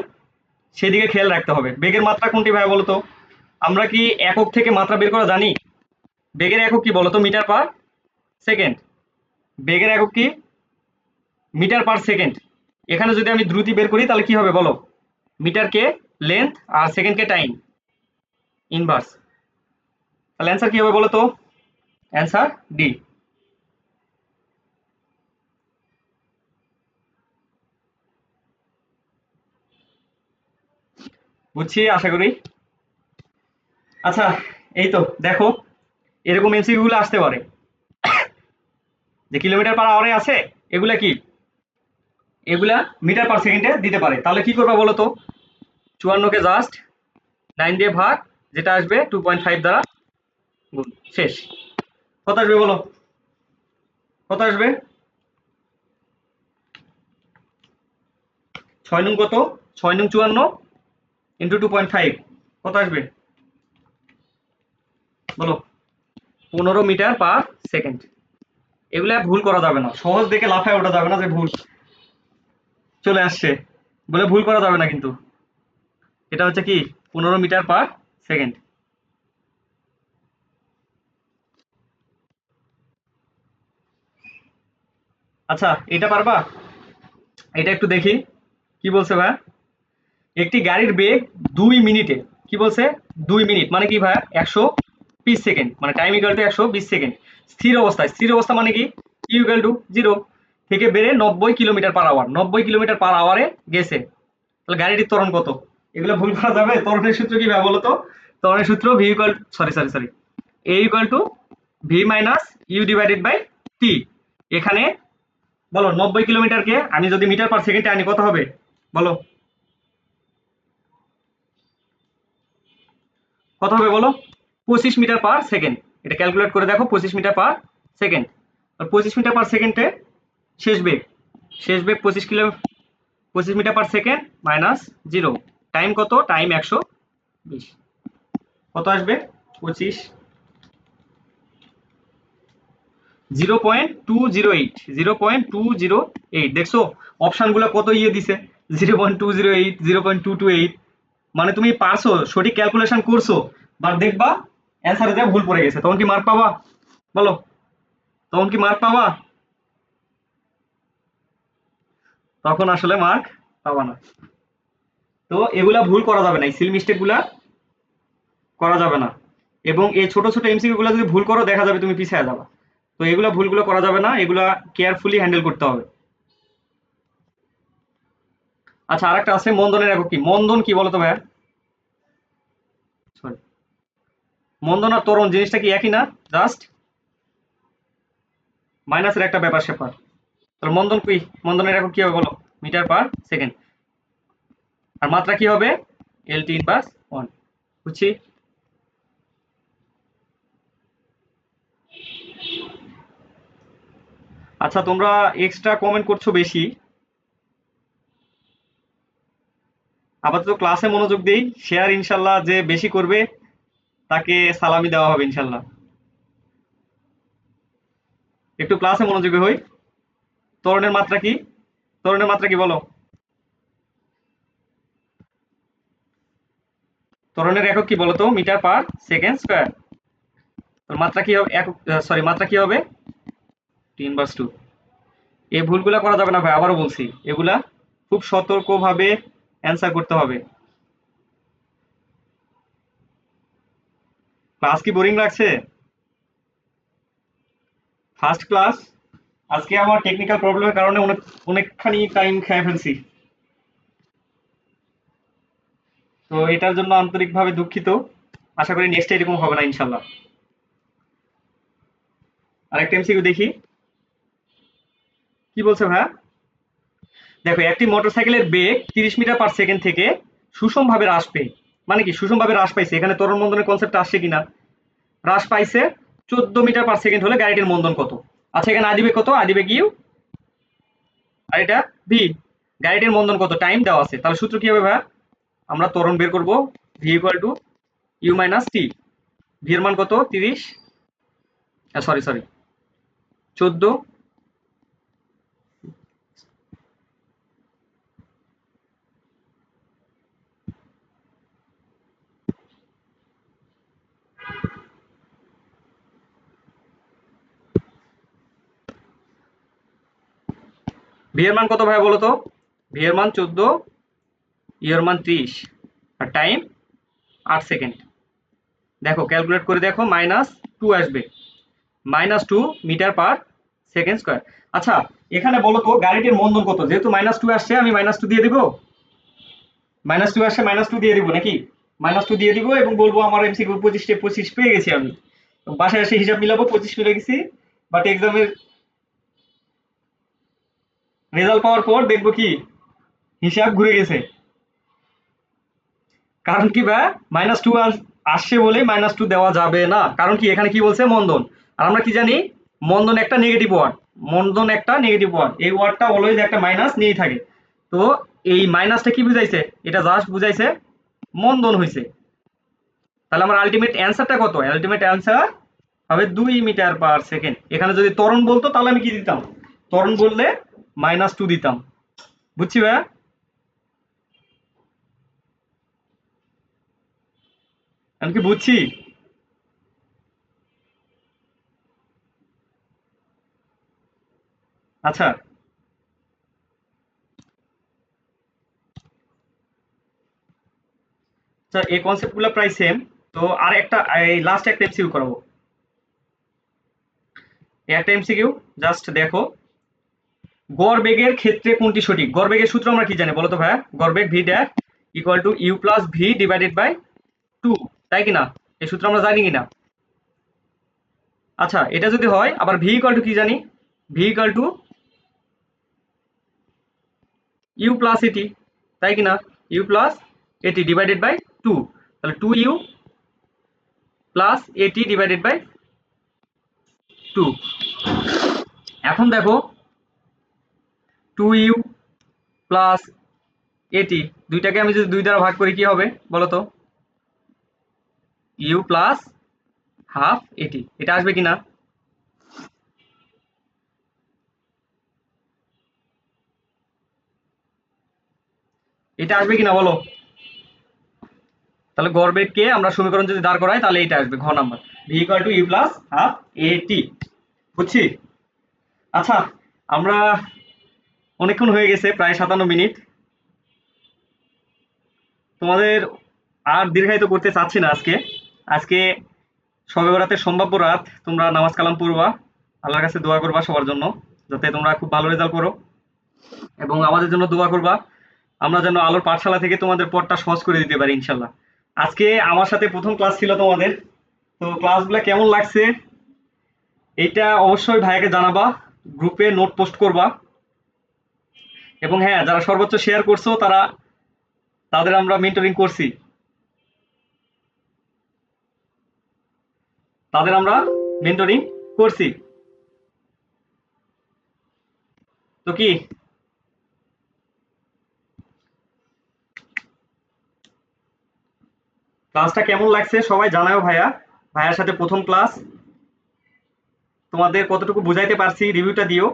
সেদিকে খেয়াল রাখতে হবে। বেগের মাত্রা কোনটি ভাই বলতো, আমরা কি একক থেকে মাত্রা বের করা জানি? বেগের একক কি বলতো, মিটার পার সেকেন্ড, বেগের একক কি, মিটার পার সেকেন্ড। এখানে যদি আমি দ্রুতি বের করি তাহলে কি হবে বলো, মিটারকে লেন্থ আর সেকেন্ডকে টাইম, ইনভার্স। তাহলে অ্যান্সার কি হবে বলো তো, অ্যান্সার ডি। বুঝছি আশা করি। আচ্ছা এই তো দেখো, এরকম এমসিকিউ গুলো আসতে পারে, যে কিলোমিটার পার আওয়ারে আছে, এগুলা কি, এগুলা মিটার পার সেকেন্ডে দিতে পারে। তাহলে কি করবা বলো তো, 54কে জাস্ট 9 দিয়ে ভাগ, যেটা আসবে 2.5 দ্বারা গুণ, শেষ। কত আসবে বলো, কত আসবে? 6 নং কত, 6 নং 54 ইন্টু 2.5 কত আসবে বলো? 15 মিটার পার সেকেন্ড। এগুলা ভুল করা যাবে না, সহজ দেখে লাফায় ওঠা যাবে না যে ভুল চলে আসছে বলে ভুল করা যাবে না কিন্তু। এটা হচ্ছে কি 15 মিটার পার সেকেন্ড। আচ্ছা এটা পারবা? এটা একটু দেখি কি বলছে ভাই। একটি গাড়ির বেগ 2 মিনিটে, কি বলছে 2 মিনিট মানে কি ভাই 120 সেকেন্ড, মানে টাইম ইকুয়াল টু 120 সেকেন্ড স্থির অবস্থায়। স্থির অবস্থা মানে কি ইউ ইকুয়াল টু 0 থেকে বেড়ে 90 kilometre per hour, 90 kilometre per আওয়ারে গেছে। তাহলে গাড়িটির ত্বরণ কত? এগুলো ভুল করা যাবে? ত্বরণের সূত্র কি ভাই বলো তো? ত্বরণের সূত্র v equal, sorry a equal to v minus u divided by t. এখানে বলো 90 কিলোমিটারকে আমি যদি মিটার পার সেকেন্ডে আনি কত হবে বলো? কত হবে বলো? 25 মিটার পার সেকেন্ড। এটা ক্যালকুলেট করে দেখো 25 মিটার পার সেকেন্ড। আর 25 মিটার পার সেকেন্ডে শেষ বেগ, শেষ বেগ 25 metre per second minus 0। Time কত? টাইম 120। কত আসবে? 25 0.208, 0.208। দেখছো অপশনগুলো কত ইয়ে দিছে, 0.208, 0.228। মানে তুমি পারছো, সঠিক ক্যালকুলেশন করছো, বাট দেখবা অ্যান্সারে যা ভুল পড়ে গেছে, তখন কি মার্ক পাবা বলো? তখন কি মার্ক পাবা? তখন আসলে মার্ক পাবা না। তো এগুলা ভুল করা যাবে না, এই সিল মিস্টেক গুলা করা যাবে না। এবং এই ছোট ছোট এমসিকিউ গুলা যদি ভুল করো দেখা যাবে তুমি পিছিয়ে যাবা। তো এগুলা ভুলগুলো করা যাবে না, এগুলা কেয়ারফুলি হ্যান্ডেল করতে হবে। আচ্ছা আরেকটা আছে মন্দনের একক কি? মন্দন কি বলতো ভাইয়া? সরি, মন্দন আর ত্বরণ জিনিসটা কি একই না? জাস্ট মাইনাসের একটা ব্যাপার স্যাপার। তাহলে মন্দন কি? মন্দনের একক কি হবে বলো? Metre per second. আর মাত্রা কি হবে? LT inverse 1। বুঝছি। আচ্ছা তোমরা এক্সট্রা কমেন্ট করছো বেশি, আপাতত ক্লাসে মনোযোগ দেই। শেয়ার ইনশাল্লাহ যে বেশি করবে তাকে সালামি দেওয়া হবে ইনশাল্লাহ। একটু ক্লাসে মনোযোগী হই। ত্বরণের মাত্রা কি? ত্বরণের মাত্রা কি বলো? ত্বরণের একক কি বলতো? Metre per second square. তোর মাত্রা কি হবে? একক, সরি মাত্রা কি হবে? 3/2। এই ভুলগুলা করা যাবে না ভাই, আবারও বলছি। এগুলা খুব সতর্কভাবে অ্যান্সার করতে হবে। ক্লাস কি বোরিং লাগছে? ফার্স্ট ক্লাস, আজকে আমার টেকনিক্যাল প্রবলেমের কারণে অনেকখানি টাইম খেয়ে ফেলছি। তো এটার জন্য আন্তরিকভাবে দুঃখিত। আশা করি নেক্সট এরকম হবে না ইনশাল্লাহ। আরেকটা এমসিকিউ দেখি কি বলছে ভাইয়া। দেখো একটি মোটরসাইকেলের বেগ 30 মিটার পার সেকেন্ড থেকে সুষমভাবে হ্রাস পেয়ে, মানে কি সুষমভাবে হ্রাস পাইছে, এখানে ত্বরণ মন্দনের কনসেপ্ট আসছে কিনা? হ্রাস পাইছে 14 মিটার পার সেকেন্ড হলে গাড়িটির মন্দন কত? আচ্ছা এখানে আদিবে কত? আদিবে ইউ আর এটা ভি। গাড়িটির মন্দন কত? টাইম দেওয়া আছে। তাহলে সূত্র কি হবে ভাইয়া? আমরা ত্বরণ বের করব V equal to U minus T. V এর মান কত? 30, সরি 14। ভি এর মান কত ভাই বলো তো? ভি এর মান 14, ইউ এর মান 30, আর টাইম 8 সেকেন্ড। দেখো ক্যালকুলেট করে দেখো -2 আসবে, -2 মিটার পার সেকেন্ড স্কয়ার। আচ্ছা এখানে বলো তো গাড়িটির মন্দন কত? যেহেতু -2 আসছে আমি -2 দিয়ে দিব। -2 আসছে -2 দিয়ে দিব নাকি? -2 দিয়ে দিব এবং বলবো আমার এমসিকিউ 25 পেয়ে গেছি আমি। বাসায় এসে হিসাব মিলাবো 25 পেয়ে গেছি। বাট এক্সামের রেজাল্ট পাওয়ার পর দেখবো কি হিসাব ঘুরে গেছে। কারণ কি ভাই? -2 আসছে বলে -2 দেওয়া যাবে না, কারণ কি এখানে কি বলছে মন্দন, আর আমরা কি জানি মন্দন একটা নেগেটিভ ওয়ার্ড, মন্দন একটা নেগেটিভ ওয়ার্ড, এই ওয়ার্ডটা অলওয়েজ একটা মাইনাস নিয়েই থাকে। তো এই মাইনাসটা কি বুঝাইছে, এটা জাস্ট বুঝাইছে মন্দন হয়েছে। তাহলে আমার আলটিমেট অ্যান্সারটা কত, আলটিমেট অ্যান্সার হবে 2 মিটার/সেকেন্ড। এখানে যদি ত্বরণ বলতো তাহলে আমি কি দিতাম, ত্বরণ বললে -2 দিতাম। বুঝছি ভাইয়া? আমি কি বুঝছি? আচ্ছা আচ্ছা, এই কনসেপ্টগুলো প্রায় সেম। তো আর একটা, এই লাস্ট একটা এমসিকিউ করাবো। এই একটা এমসিকিউ, জাস্ট দেখো, গড় বেগের ক্ষেত্রে কোনটি সঠিক। গড় বেগের সূত্র আমরা কি জানি বলো তো ভাইয়া? গড় বেগ v dash equal to you plus v divided by 2, তাই কি না? এই সূত্র আমরা জানি কিনা? আচ্ছা, এটা যদি হয় আবার ভি ইকুয়াল টু কি জানি, V equal to you plus A T, তাই কি না? U plus A T divided by 2, তাহলে 2u plus A T divided by 2। এখন দেখো 2u প্লাস এটি, দুইটাকে আমি যদি 2 দ্বারা ভাগ করি কি হবে বলো তো? ইউ প্লাস হাফ এটি, এটা আসবে কিনা? এটা আসবে কিনা বলো? তাহলে গড় বেগকে আমরা সমীকরণ যদি দাঁড় করাই তাহলে এটা আসবে ঘ number, V equal to you plus half A T. বুঝছি? আচ্ছা, আমরা অনেকক্ষণ হয়ে গেছে, প্রায় 57 মিনিট। তোমাদের আর দীর্ঘায়িত করতে চাচ্ছি না আজকে। আজকে শবে বরাতের সম্ভাব্য রাত, তোমরা নামাজ কালাম পড়বা, আল্লাহর কাছে দোয়া করবা সবার জন্য, যাতে তোমরা খুব ভালো রেজাল্ট করো, এবং আমাদের জন্য দোয়া করবা, আমরা যেন আলোর পাঠশালা থেকে তোমাদের পথটা সহজ করে দিতে পারি ইনশাল্লাহ। আজকে আমার সাথে প্রথম ক্লাস ছিল তোমাদের, তো ক্লাসগুলো কেমন লাগছে এইটা অবশ্যই ভাইয়াকে জানাবা, গ্রুপে নোট পোস্ট করবা, এবং হ্যাঁ, যারা সর্বোচ্চ শেয়ার করছো তারা, তাদের আমরা মেন্টরিং করছি, তাদের আমরা মেন্টরিং করছি। তো কি ক্লাসটা কেমন লাগছে সবাই জানাও ভাইয়া, ভাইয়ার সাথে প্রথম ক্লাস, তোমাদের কতটুকু বুঝাইতে পারছি রিভিউটা দিও,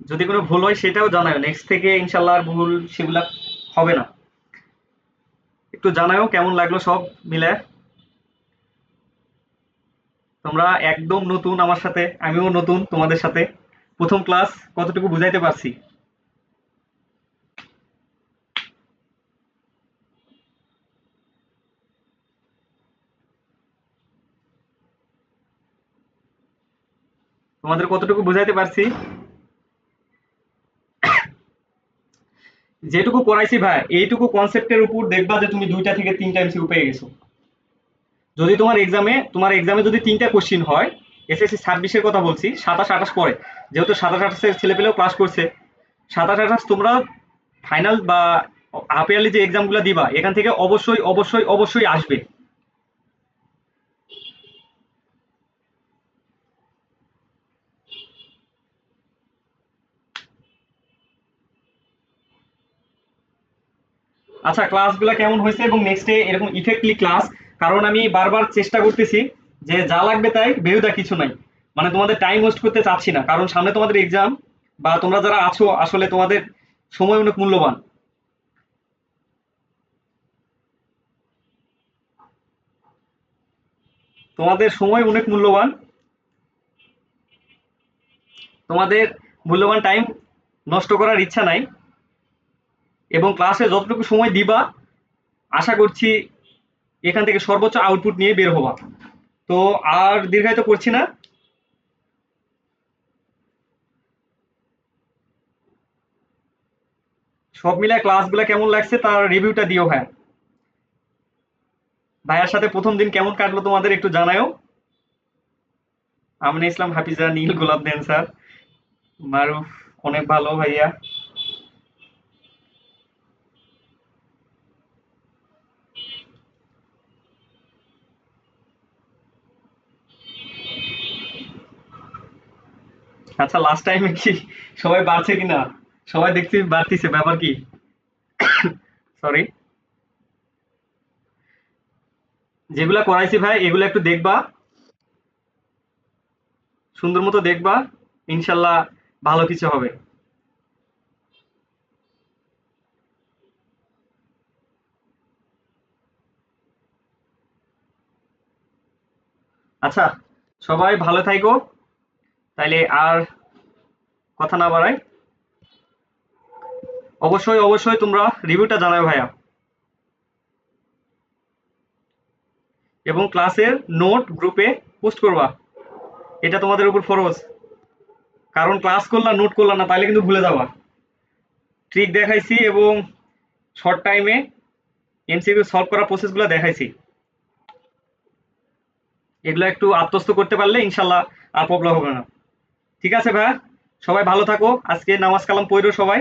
যদি কোনো ভুল হয় সেটাও জানাও, নেক্সট থেকে ইনশাল্লাহ আর ভুল সেগুলা হবে না। একটু জানাও কেমন লাগলো সব মিলে। তোমরা একদম নতুন আমার সাথে, আমিও নতুন তোমাদের সাথে, প্রথম ক্লাস, কতটুকু বুঝাইতে পারছি। তোমাদের কতটুকু বুঝাইতে পারছি, যেটুকু পড়াইছি ভাই এইটুকু কনসেপ্টের উপর দেখবা যে তুমি 2 থেকে 3টা এমসিকিউ পেয়ে গেছো। যদি তোমার এক্সামে যদি 3টা কোশ্চিন হয়, এসএসসি 26-এর কথা বলছি, 27-28 পরে, যেহেতু 27-28-এর ছেলেপেলেও ক্লাস করছে, 27-28 তোমরা ফাইনাল বা হাফ ইয়ারলি যে এক্সামগুলো দিবা এখান থেকে অবশ্যই অবশ্যই অবশ্যই আসবে। আচ্ছা, ক্লাসগুলো কেমন হয়েছে এবং নেক্সটে এরকম ইফেক্টলি ক্লাস, কারণ আমি বারবার চেষ্টা করতেছি যে যা লাগবে তাই, বেহুদা কিছু নাই, মানে তোমাদের টাইম ওয়েস্ট করতে চাচ্ছি না, কারণ সামনে তোমাদের এক্সাম, বা তোমরা যারা আছো আসলে তোমাদের সময় অনেক মূল্যবান। তোমাদের সময় অনেক মূল্যবান, তোমাদের মূল্যবান টাইম নষ্ট করার ইচ্ছা নাই, এবং ক্লাসে যতটুকু সময় দিবা আশা করছি এখান থেকে সর্বোচ্চ আউটপুট নিয়ে বের হবা। তো আর দীর্ঘায়িত করছি না। সব মিলায় ক্লাসগুলো কেমন লাগছে তার রিভিউটা দিও ভাই। ভাইয়ার সাথে প্রথম দিন কেমন কাটলো তোমাদের একটু জানাও। আমিনা ইসলাম হাফিজা, নীল গোলাপ দেন স্যার, মারুফ অনেক ভালো ভাইয়া। আচ্ছা, লাস্ট টাইমে কি সবাই বাড়ছে কিনা? সবাই দেখছি বাড়তিছে, ব্যাপার কি? সরি। যেগুলা করাইছি ভাই এগুলো একটু দেখবা, সুন্দর মতো দেখবা, ইনশাল্লাহ ভালো কিছু হবে। আচ্ছা, সবাই ভালো থাইকো, তাইলে আর কথা না বাড়াই। অবশ্যই অবশ্যই তোমরা রিভিউটা জানাবে ভাইয়া, এবং ক্লাসের নোট গ্রুপে পোস্ট করবা, এটা তোমাদের উপর ফরজ। কারণ ক্লাস করলা নোট করলা না তাহলে কিন্তু ভুলে যাবা। ট্রিক দেখাইছি এবং শর্ট টাইমে এমসিকিউ সলভ করার প্রসেসগুলো দেখাইছি, এগুলো একটু আত্মস্থ করতে পারলে ইনশাল্লাহ আর প্রবলেম হবে না। ঠিক আছে ভাইয়া, সবাই ভালো থাকো, আজকে নামাজ কালাম পড়ো সবাই,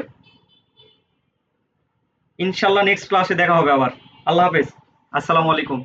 ইনশাল্লাহ নেক্সট ক্লাসে দেখা হবে আবার। আল্লাহ হাফেজ, আসসালামু আলাইকুম।